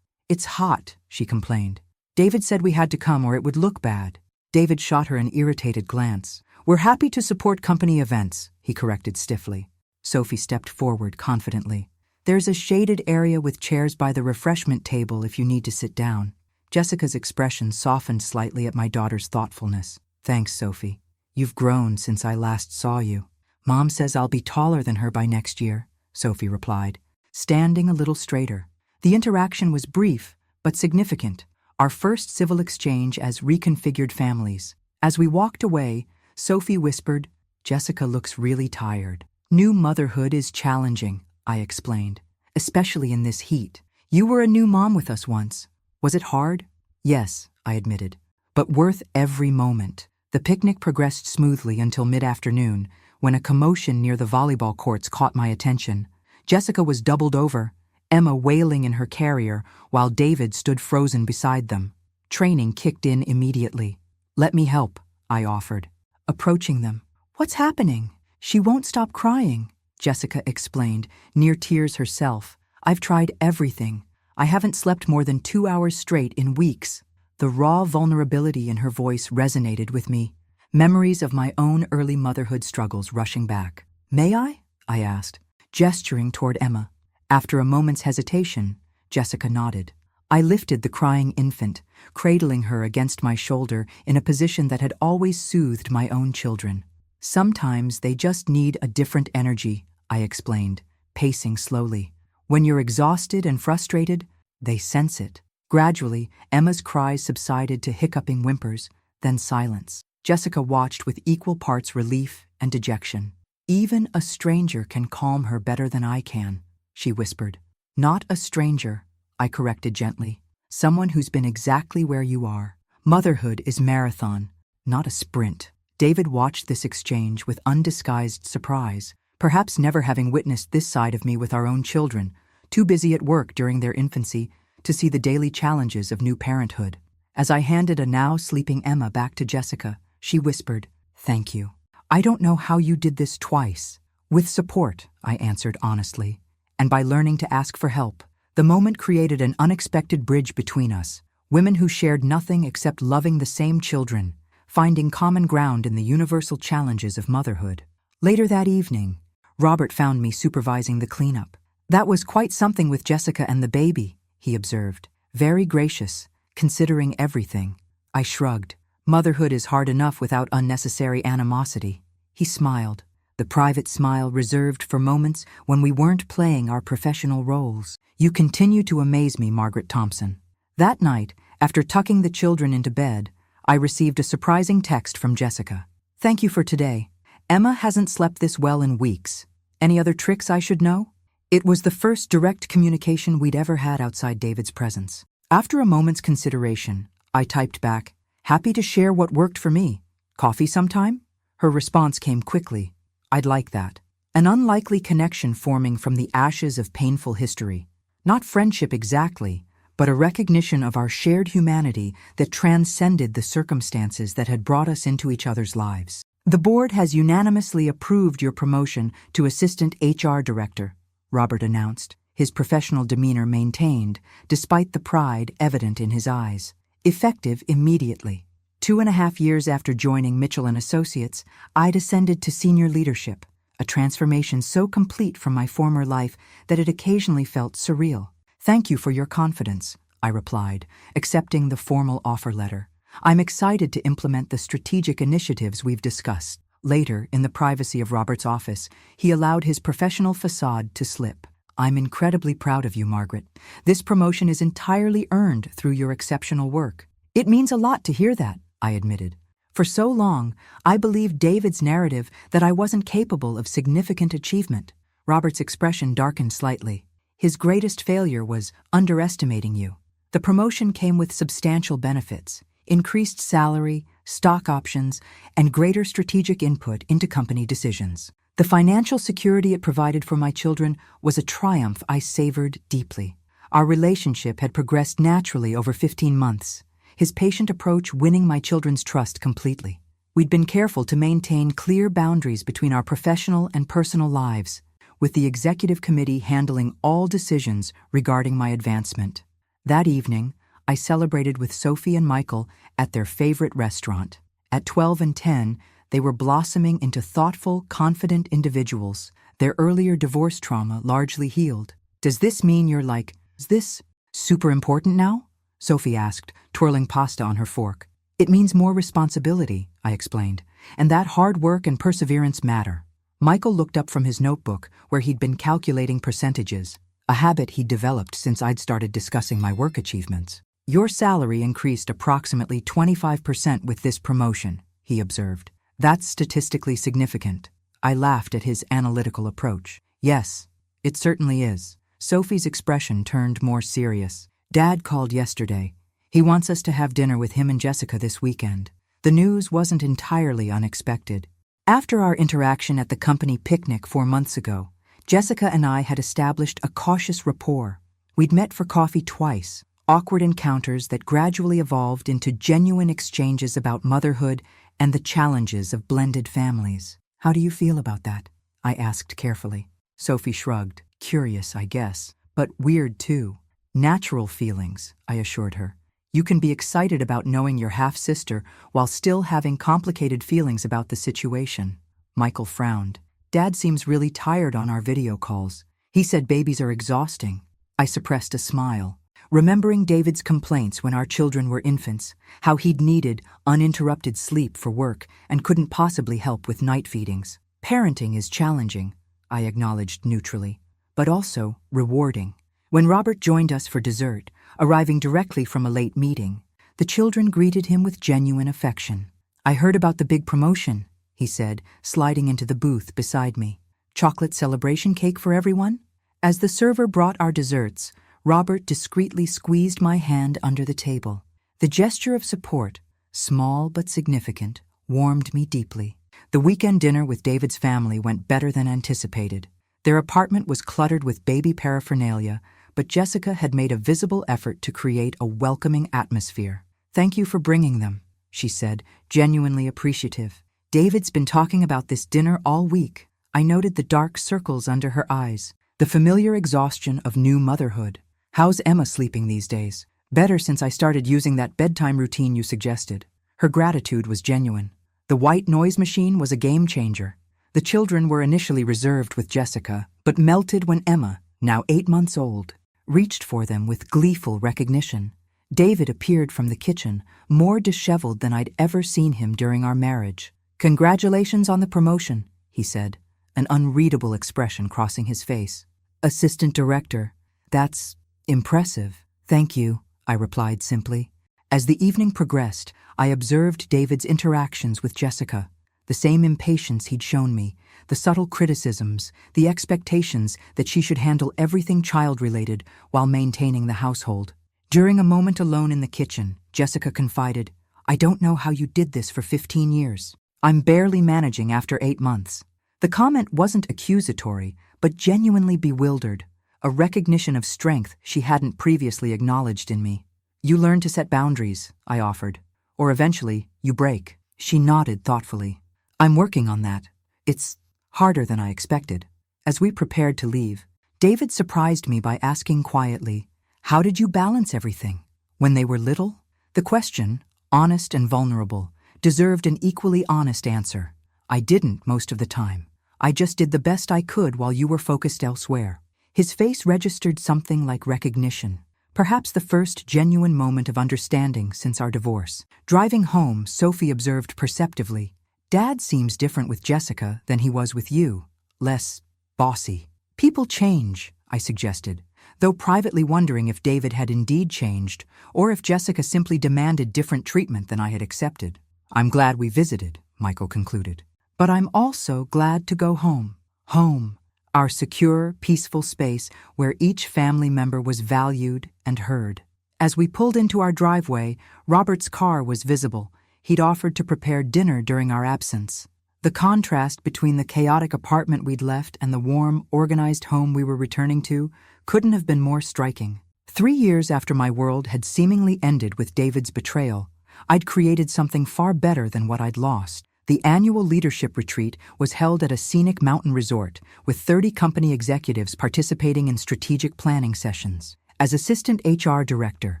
It's hot, she complained. David said we had to come or it would look bad. David shot her an irritated glance. We're happy to support company events, he corrected stiffly. Sophie stepped forward confidently. There's a shaded area with chairs by the refreshment table if you need to sit down. Jessica's expression softened slightly at my daughter's thoughtfulness. Thanks, Sophie. You've grown since I last saw you. Mom says I'll be taller than her by next year, Sophie replied, standing a little straighter. The interaction was brief, but significant, our first civil exchange as reconfigured families. As we walked away, Sophie whispered, "Jessica looks really tired." "New motherhood is challenging," I explained, "especially in this heat. You were a new mom with us once. Was it hard?" "Yes," I admitted, "but worth every moment." The picnic progressed smoothly until mid-afternoon, when a commotion near the volleyball courts caught my attention. Jessica was doubled over, Emma wailing in her carrier, while David stood frozen beside them. Training kicked in immediately. "Let me help," I offered, approaching them. "What's happening?" "She won't stop crying," Jessica explained, near tears herself. "I've tried everything. I haven't slept more than 2 hours straight in weeks." The raw vulnerability in her voice resonated with me, memories of my own early motherhood struggles rushing back. "May I?" I asked, gesturing toward Emma. After a moment's hesitation, Jessica nodded. I lifted the crying infant, cradling her against my shoulder in a position that had always soothed my own children. "Sometimes they just need a different energy," I explained, pacing slowly. "When you're exhausted and frustrated, they sense it." Gradually, Emma's cries subsided to hiccuping whimpers, then silence. Jessica watched with equal parts relief and dejection. "Even a stranger can calm her better than I can," she whispered. "Not a stranger," I corrected gently. "Someone who's been exactly where you are. Motherhood is marathon, not a sprint." David watched this exchange with undisguised surprise, perhaps never having witnessed this side of me with our own children, too busy at work during their infancy to see the daily challenges of new parenthood. As I handed a now sleeping Emma back to Jessica, she whispered, "Thank you. I don't know how you did this twice." "With support," I answered honestly, "and by learning to ask for help." The moment created an unexpected bridge between us, women who shared nothing except loving the same children, finding common ground in the universal challenges of motherhood. Later that evening, Robert found me supervising the cleanup. "That was quite something with Jessica and the baby," he observed. "Very gracious, considering everything." I shrugged. Motherhood is hard enough without unnecessary animosity. He smiled, the private smile reserved for moments when we weren't playing our professional roles. "You continue to amaze me, Margaret Thompson." That night, after tucking the children into bed, I received a surprising text from Jessica. "Thank you for today. Emma hasn't slept this well in weeks. Any other tricks I should know?" It was the first direct communication we'd ever had outside David's presence. After a moment's consideration, I typed back, "Happy to share what worked for me. Coffee sometime?" Her response came quickly. "I'd like that." An unlikely connection forming from the ashes of painful history. Not friendship exactly, but a recognition of our shared humanity that transcended the circumstances that had brought us into each other's lives. "The board has unanimously approved your promotion to Assistant HR Director," Robert announced, his professional demeanor maintained, despite the pride evident in his eyes. "Effective immediately." 2.5 years after joining Mitchell & Associates, I'd ascended to senior leadership, a transformation so complete from my former life that it occasionally felt surreal. "Thank you for your confidence," I replied, accepting the formal offer letter. "I'm excited to implement the strategic initiatives we've discussed." Later, in the privacy of Robert's office, he allowed his professional facade to slip. "I'm incredibly proud of you, Margaret. This promotion is entirely earned through your exceptional work." "It means a lot to hear that," I admitted. For so long, I believed David's narrative that I wasn't capable of significant achievement. Robert's expression darkened slightly. "His greatest failure was underestimating you." The promotion came with substantial benefits: increased salary, stock options, and greater strategic input into company decisions. The financial security it provided for my children was a triumph I savored deeply. Our relationship had progressed naturally over 15 months, his patient approach winning my children's trust completely. We'd been careful to maintain clear boundaries between our professional and personal lives, with the executive committee handling all decisions regarding my advancement. That evening, I celebrated with Sophie and Michael at their favorite restaurant. At 12 and 10, they were blossoming into thoughtful, confident individuals, their earlier divorce trauma largely healed. "Does this mean you're like, is this super important now?" Sophie asked, twirling pasta on her fork. "It means more responsibility," I explained, "and that hard work and perseverance matter." Michael looked up from his notebook where he'd been calculating percentages, a habit he'd developed since I'd started discussing my work achievements. Your salary increased approximately 25% with this promotion, he observed. That's statistically significant. I laughed at his analytical approach. Yes, it certainly is. Sophie's expression turned more serious. Dad called yesterday. He wants us to have dinner with him and Jessica this weekend. The news wasn't entirely unexpected. After our interaction at the company picnic 4 months ago, Jessica and I had established a cautious rapport. We'd met for coffee twice, awkward encounters that gradually evolved into genuine exchanges about motherhood and the challenges of blended families. How do you feel about that? I asked carefully. Sophie shrugged. Curious, I guess, but weird too. Natural feelings, I assured her. You can be excited about knowing your half-sister while still having complicated feelings about the situation. Michael frowned. Dad seems really tired on our video calls. He said babies are exhausting. I suppressed a smile, remembering David's complaints when our children were infants, how he'd needed uninterrupted sleep for work and couldn't possibly help with night feedings. Parenting is challenging, I acknowledged neutrally, but also rewarding. When Robert joined us for dessert, arriving directly from a late meeting, the children greeted him with genuine affection. I heard about the big promotion, he said, sliding into the booth beside me. Chocolate celebration cake for everyone? As the server brought our desserts, Robert discreetly squeezed my hand under the table. The gesture of support, small but significant, warmed me deeply. The weekend dinner with David's family went better than anticipated. Their apartment was cluttered with baby paraphernalia, but Jessica had made a visible effort to create a welcoming atmosphere. Thank you for bringing them, she said, genuinely appreciative. David's been talking about this dinner all week. I noted the dark circles under her eyes, the familiar exhaustion of new motherhood. How's Emma sleeping these days? Better since I started using that bedtime routine you suggested. Her gratitude was genuine. The white noise machine was a game changer. The children were initially reserved with Jessica, but melted when Emma, now 8 months old, reached for them with gleeful recognition. David appeared from the kitchen, more disheveled than I'd ever seen him during our marriage. Congratulations on the promotion, he said, an unreadable expression crossing his face. Assistant director. That's impressive. Thank you, I replied simply. As the evening progressed, I observed David's interactions with Jessica. The same impatience he'd shown me, the subtle criticisms, the expectations that she should handle everything child-related while maintaining the household. During a moment alone in the kitchen, Jessica confided, I don't know how you did this for 15 years. I'm barely managing after 8 months. The comment wasn't accusatory, but genuinely bewildered, a recognition of strength she hadn't previously acknowledged in me. You learn to set boundaries, I offered, or eventually you break. She nodded thoughtfully. I'm working on that. It's harder than I expected. As we prepared to leave, David surprised me by asking quietly, how did you balance everything? When they were little? The question, honest and vulnerable, deserved an equally honest answer. I didn't most of the time. I just did the best I could while you were focused elsewhere. His face registered something like recognition, perhaps the first genuine moment of understanding since our divorce. Driving home, Sophie observed perceptively, Dad seems different with Jessica than he was with you, less bossy. People change, I suggested, though privately wondering if David had indeed changed or if Jessica simply demanded different treatment than I had accepted. I'm glad we visited, Michael concluded. But I'm also glad to go home. Home, our secure, peaceful space where each family member was valued and heard. As we pulled into our driveway, Robert's car was visible. He'd offered to prepare dinner during our absence. The contrast between the chaotic apartment we'd left and the warm, organized home we were returning to couldn't have been more striking. 3 years after my world had seemingly ended with David's betrayal, I'd created something far better than what I'd lost. The annual leadership retreat was held at a scenic mountain resort, with 30 company executives participating in strategic planning sessions. As assistant HR director,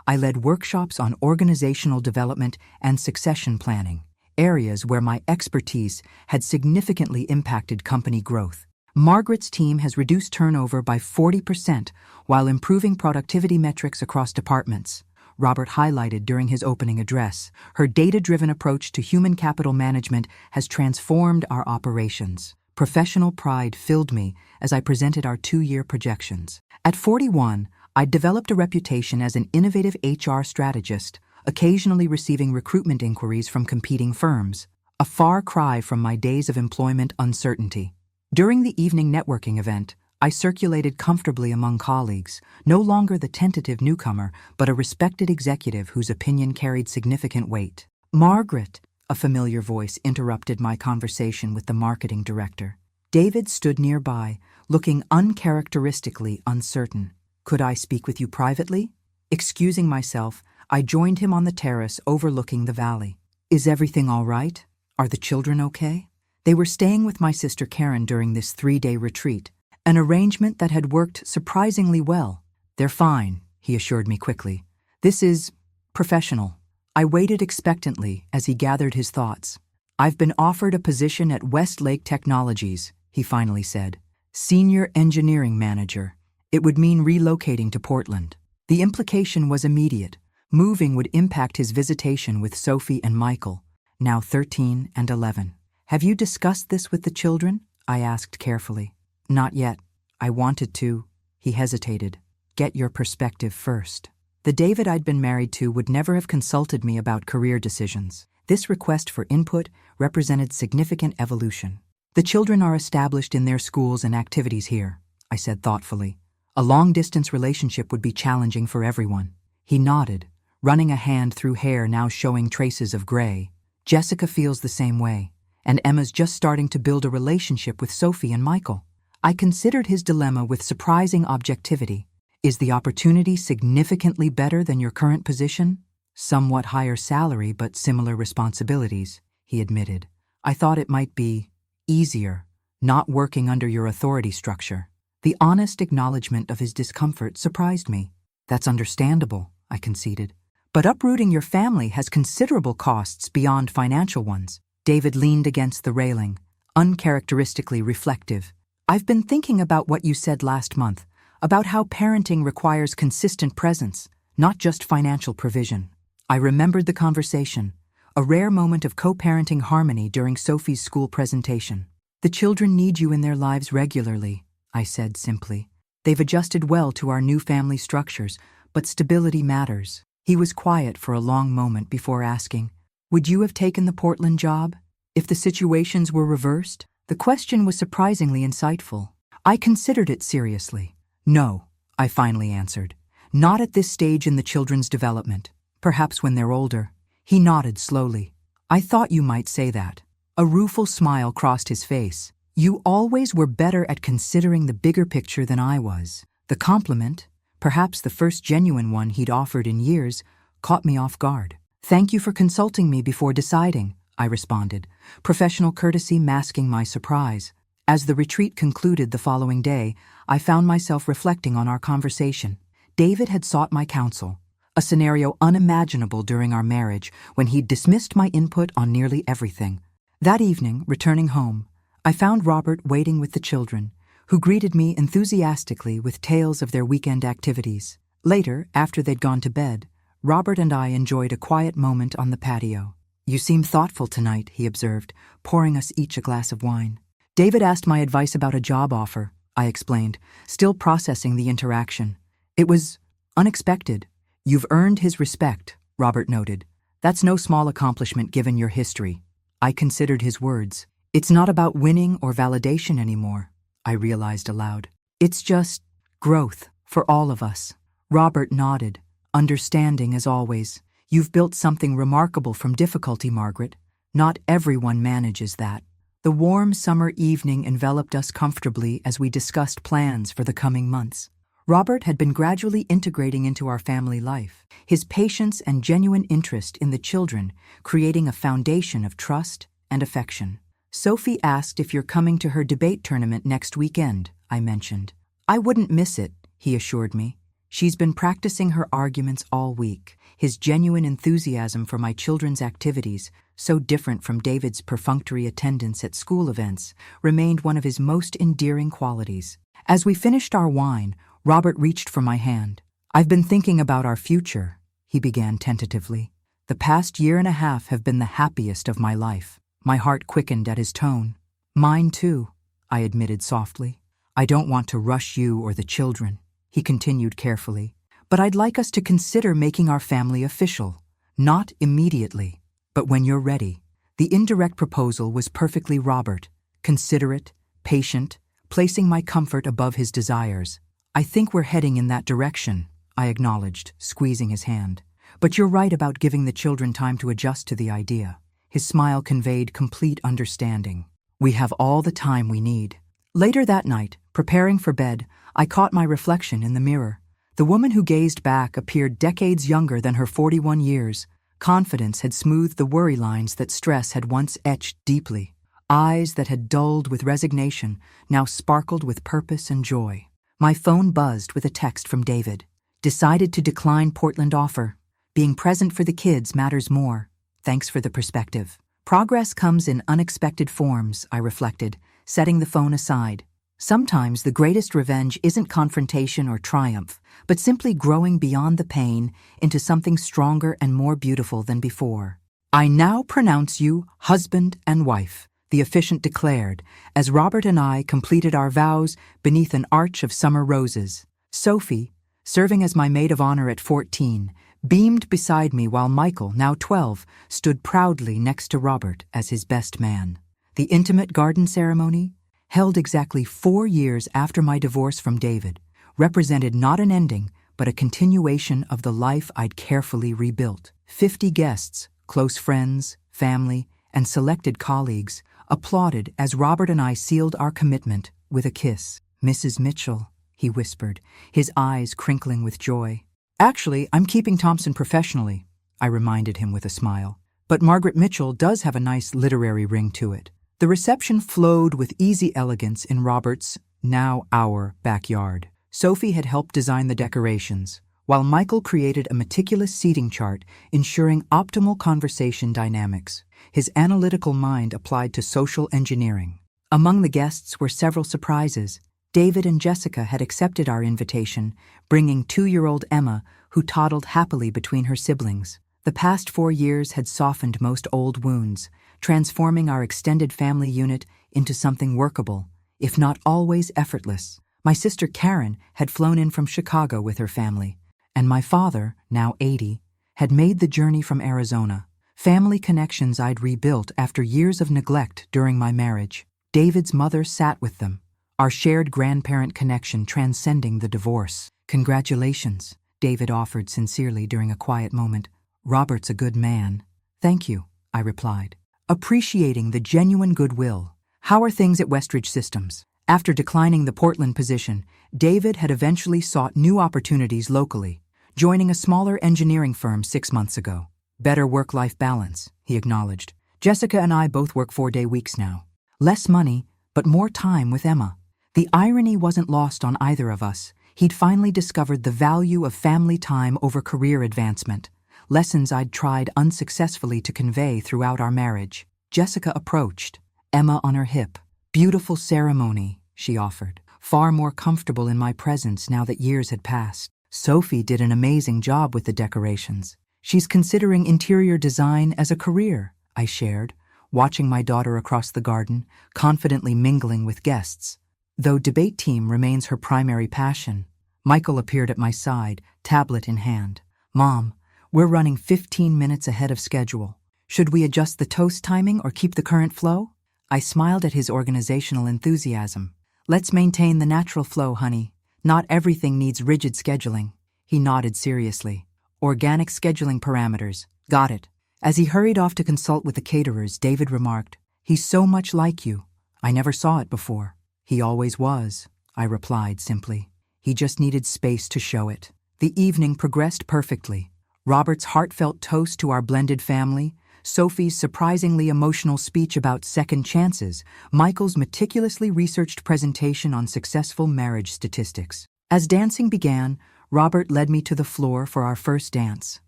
I led workshops on organizational development and succession planning, areas where my expertise had significantly impacted company growth. Margaret's team has reduced turnover by 40% while improving productivity metrics across departments. Robert highlighted during his opening address, her data-driven approach to human capital management has transformed our operations. Professional pride filled me as I presented our 2-year projections. At 41, I'd developed a reputation as an innovative HR strategist, occasionally receiving recruitment inquiries from competing firms, a far cry from my days of employment uncertainty. During the evening networking event, I circulated comfortably among colleagues, no longer the tentative newcomer, but a respected executive whose opinion carried significant weight. "Margaret," a familiar voice interrupted my conversation with the marketing director. David stood nearby, looking uncharacteristically uncertain. "Could I speak with you privately?" Excusing myself, I joined him on the terrace overlooking the valley. "Is everything all right? Are the children okay?" They were staying with my sister Karen during this 3-day retreat, an arrangement that had worked surprisingly well. "They're fine," he assured me quickly. "This is professional." I waited expectantly as he gathered his thoughts. "I've been offered a position at Westlake Technologies," he finally said. "Senior Engineering Manager. It would mean relocating to Portland." The implication was immediate. Moving would impact his visitation with Sophie and Michael, now 13 and 11. "Have you discussed this with the children?" I asked carefully. "Not yet. I wanted to." He hesitated. "Get your perspective first." The David I'd been married to would never have consulted me about career decisions. This request for input represented significant evolution. "The children are established in their schools and activities here," I said thoughtfully. "A long-distance relationship would be challenging for everyone." He nodded, running a hand through hair now showing traces of gray. "Jessica feels the same way, and Emma's just starting to build a relationship with Sophie and Michael." I considered his dilemma with surprising objectivity. "Is the opportunity significantly better than your current position?" "Somewhat higher salary but similar responsibilities," he admitted. "I thought it might be easier, not working under your authority structure." The honest acknowledgement of his discomfort surprised me. "That's understandable," I conceded. "But uprooting your family has considerable costs beyond financial ones." David leaned against the railing, uncharacteristically reflective. "I've been thinking about what you said last month, about how parenting requires consistent presence, not just financial provision." I remembered the conversation, a rare moment of co-parenting harmony during Sophie's school presentation. "The children need you in their lives regularly," I said simply. "They've adjusted well to our new family structures, but stability matters." He was quiet for a long moment before asking, "Would you have taken the Portland job if the situations were reversed?" The question was surprisingly insightful. I considered it seriously. "No," I finally answered. "Not at this stage in the children's development. Perhaps when they're older." He nodded slowly. "I thought you might say that." A rueful smile crossed his face. "You always were better at considering the bigger picture than I was." The compliment, perhaps the first genuine one he'd offered in years, caught me off guard. "Thank you for consulting me before deciding," I responded, professional courtesy masking my surprise. As the retreat concluded the following day, I found myself reflecting on our conversation. David had sought my counsel, a scenario unimaginable during our marriage when he'd dismissed my input on nearly everything. That evening, returning home, I found Robert waiting with the children, who greeted me enthusiastically with tales of their weekend activities. Later, after they'd gone to bed, Robert and I enjoyed a quiet moment on the patio. "You seem thoughtful tonight," he observed, pouring us each a glass of wine. "David asked my advice about a job offer," I explained, still processing the interaction. "It was unexpected." "You've earned his respect," Robert noted. "That's no small accomplishment given your history." I considered his words. "It's not about winning or validation anymore," I realized aloud. "It's just growth for all of us." Robert nodded, understanding as always. "You've built something remarkable from difficulty, Margaret. Not everyone manages that." The warm summer evening enveloped us comfortably as we discussed plans for the coming months. Robert had been gradually integrating into our family life, his patience and genuine interest in the children creating a foundation of trust and affection. "Sophie asked if you're coming to her debate tournament next weekend," I mentioned. "I wouldn't miss it," he assured me. "She's been practicing her arguments all week." His genuine enthusiasm for my children's activities, so different from David's perfunctory attendance at school events, remained one of his most endearing qualities. As we finished our wine, Robert reached for my hand. "I've been thinking about our future," he began tentatively. "The past year and a half have been the happiest of my life." My heart quickened at his tone. "Mine too," I admitted softly. I don't want to rush you or the children, he continued carefully, but I'd like us to consider making our family official. Not immediately, but when you're ready. The indirect proposal was perfectly Robert, considerate, patient, placing my comfort above his desires. I think we're heading in that direction, I acknowledged, squeezing his hand. But you're right about giving the children time to adjust to the idea. His smile conveyed complete understanding. We have all the time we need. Later that night, preparing for bed, I caught my reflection in the mirror. The woman who gazed back appeared decades younger than her 41 years. Confidence had smoothed the worry lines that stress had once etched deeply. Eyes that had dulled with resignation now sparkled with purpose and joy. My phone buzzed with a text from David. Decided to decline Portland offer. Being present for the kids matters more. Thanks for the perspective. Progress comes in unexpected forms, I reflected, setting the phone aside. Sometimes the greatest revenge isn't confrontation or triumph, but simply growing beyond the pain into something stronger and more beautiful than before. I now pronounce you husband and wife, the officiant declared, as Robert and I completed our vows beneath an arch of summer roses. Sophie, serving as my maid of honor at 14, beamed beside me while Michael, now 12, stood proudly next to Robert as his best man. The intimate garden ceremony, held exactly 4 years after my divorce from David, represented not an ending, but a continuation of the life I'd carefully rebuilt. 50 guests, close friends, family, and selected colleagues applauded as Robert and I sealed our commitment with a kiss. Mrs. Mitchell, he whispered, his eyes crinkling with joy. Actually, I'm keeping Thompson professionally, I reminded him with a smile. But Margaret Mitchell does have a nice literary ring to it. The reception flowed with easy elegance in Robert's, now our, backyard. Sophie had helped design the decorations, while Michael created a meticulous seating chart ensuring optimal conversation dynamics. His analytical mind applied to social engineering. Among the guests were several surprises. David and Jessica had accepted our invitation, bringing 2-year-old Emma, who toddled happily between her siblings. The past 4 years had softened most old wounds, transforming our extended family unit into something workable, if not always effortless. My sister Karen had flown in from Chicago with her family, and my father, now 80, had made the journey from Arizona. Family connections I'd rebuilt after years of neglect during my marriage. David's mother sat with them, our shared grandparent connection transcending the divorce. Congratulations, David offered sincerely during a quiet moment. Robert's a good man. Thank you, I replied, appreciating the genuine goodwill. How are things at Westridge Systems? After declining the Portland position, David had eventually sought new opportunities locally, joining a smaller engineering firm 6 months ago. Better work-life balance, he acknowledged. Jessica and I both work 4-day weeks now. Less money, but more time with Emma. The irony wasn't lost on either of us. He'd finally discovered the value of family time over career advancement, lessons I'd tried unsuccessfully to convey throughout our marriage. Jessica approached, Emma on her hip. Beautiful ceremony, she offered, far more comfortable in my presence now that years had passed. Sophie did an amazing job with the decorations. She's considering interior design as a career, I shared, watching my daughter across the garden, confidently mingling with guests. Though debate team remains her primary passion, Michael appeared at my side, tablet in hand. Mom, we're running 15 minutes ahead of schedule. Should we adjust the toast timing or keep the current flow? I smiled at his organizational enthusiasm. Let's maintain the natural flow, honey. Not everything needs rigid scheduling. He nodded seriously. Organic scheduling parameters. Got it. As he hurried off to consult with the caterers, David remarked, He's so much like you. I never saw it before. He always was, I replied simply. He just needed space to show it. The evening progressed perfectly. Robert's heartfelt toast to our blended family, Sophie's surprisingly emotional speech about second chances, Michael's meticulously researched presentation on successful marriage statistics. As dancing began, Robert led me to the floor for our first dance.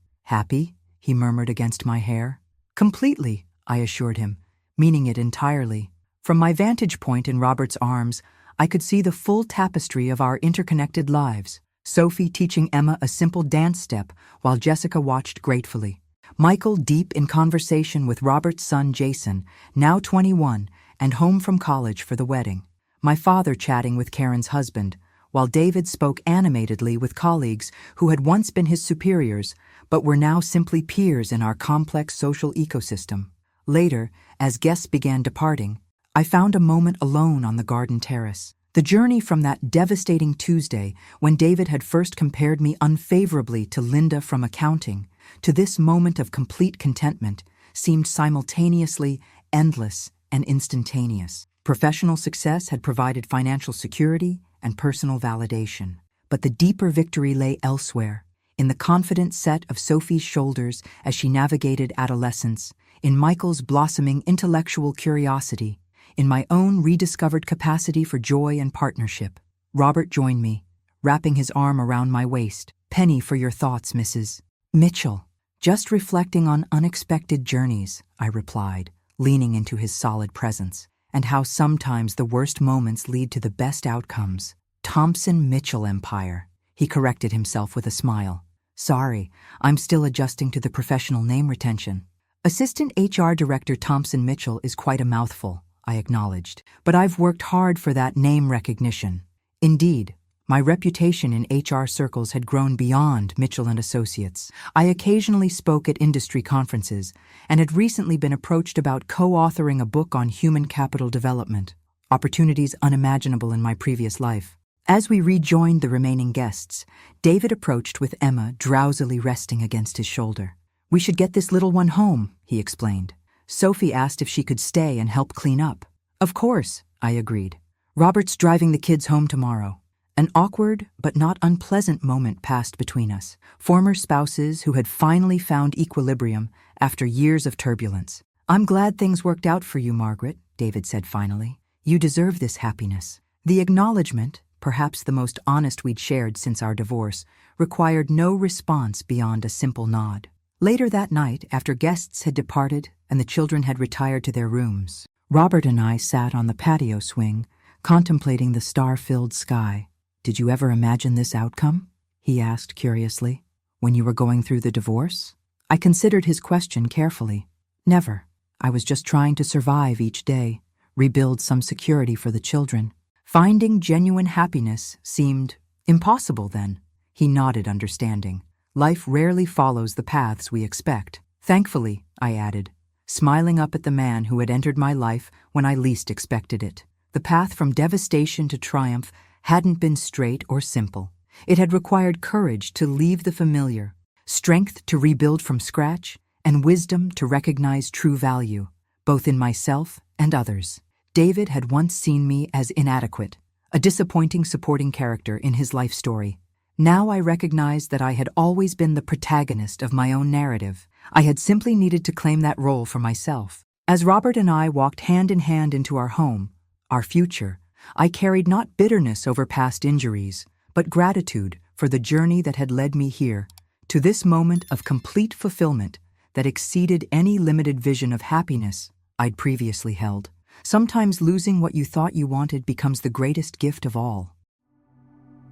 Happy? He murmured against my hair. Completely, I assured him, meaning it entirely. From my vantage point in Robert's arms, I could see the full tapestry of our interconnected lives. Sophie teaching Emma a simple dance step while Jessica watched gratefully. Michael deep in conversation with Robert's son Jason, now 21, and home from college for the wedding. my father chatting with Karen's husband, while David spoke animatedly with colleagues who had once been his superiors but were now simply peers in our complex social ecosystem. Later, as guests began departing, I found a moment alone on the garden terrace. The journey from that devastating Tuesday when David had first compared me unfavorably to Linda from accounting to this moment of complete contentment seemed simultaneously endless and instantaneous. Professional success had provided financial security and personal validation, but the deeper victory lay elsewhere, in the confident set of Sophie's shoulders as she navigated adolescence, in Michael's blossoming intellectual curiosity, in my own rediscovered capacity for joy and partnership. Robert joined me, wrapping his arm around my waist. "Penny for your thoughts, Mrs. Mitchell." "Just reflecting on unexpected journeys," I replied, leaning into his solid presence, "and how sometimes the worst moments lead to the best outcomes." Thompson Mitchell Empire. He corrected himself with a smile. "Sorry, I'm still adjusting to the professional name retention." "Assistant HR Director Thompson Mitchell is quite a mouthful," I acknowledged, "but I've worked hard for that name recognition." Indeed, my reputation in HR circles had grown beyond Mitchell and Associates. I occasionally spoke at industry conferences and had recently been approached about co-authoring a book on human capital development, opportunities unimaginable in my previous life. As we rejoined the remaining guests, David approached with Emma drowsily resting against his shoulder. "We should get this little one home," he explained. Sophie asked if she could stay and help clean up. "Of course," I agreed. "Robert's driving the kids home tomorrow." An awkward but not unpleasant moment passed between us, former spouses who had finally found equilibrium after years of turbulence. "I'm glad things worked out for you, Margaret," David said finally. "You deserve this happiness." The acknowledgement, perhaps the most honest we'd shared since our divorce, required no response beyond a simple nod. Later that night, after guests had departed and the children had retired to their rooms, Robert and I sat on the patio swing, contemplating the star-filled sky. "Did you ever imagine this outcome?" he asked curiously. "When you were going through the divorce?" I considered his question carefully. "Never. I was just trying to survive each day, rebuild some security for the children. Finding genuine happiness seemed impossible then." He nodded understanding. "Life rarely follows the paths we expect." "Thankfully," I added, smiling up at the man who had entered my life when I least expected it. The path from devastation to triumph hadn't been straight or simple. It had required courage to leave the familiar, strength to rebuild from scratch, and wisdom to recognize true value, both in myself and others. David had once seen me as inadequate, a disappointing supporting character in his life story. Now I recognized that I had always been the protagonist of my own narrative. I had simply needed to claim that role for myself. As Robert and I walked hand in hand into our home, our future, I carried not bitterness over past injuries, but gratitude for the journey that had led me here, to this moment of complete fulfillment that exceeded any limited vision of happiness I'd previously held. Sometimes losing what you thought you wanted becomes the greatest gift of all.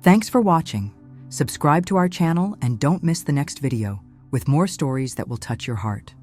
Thanks for watching. Subscribe to our channel and don't miss the next video, with more stories that will touch your heart.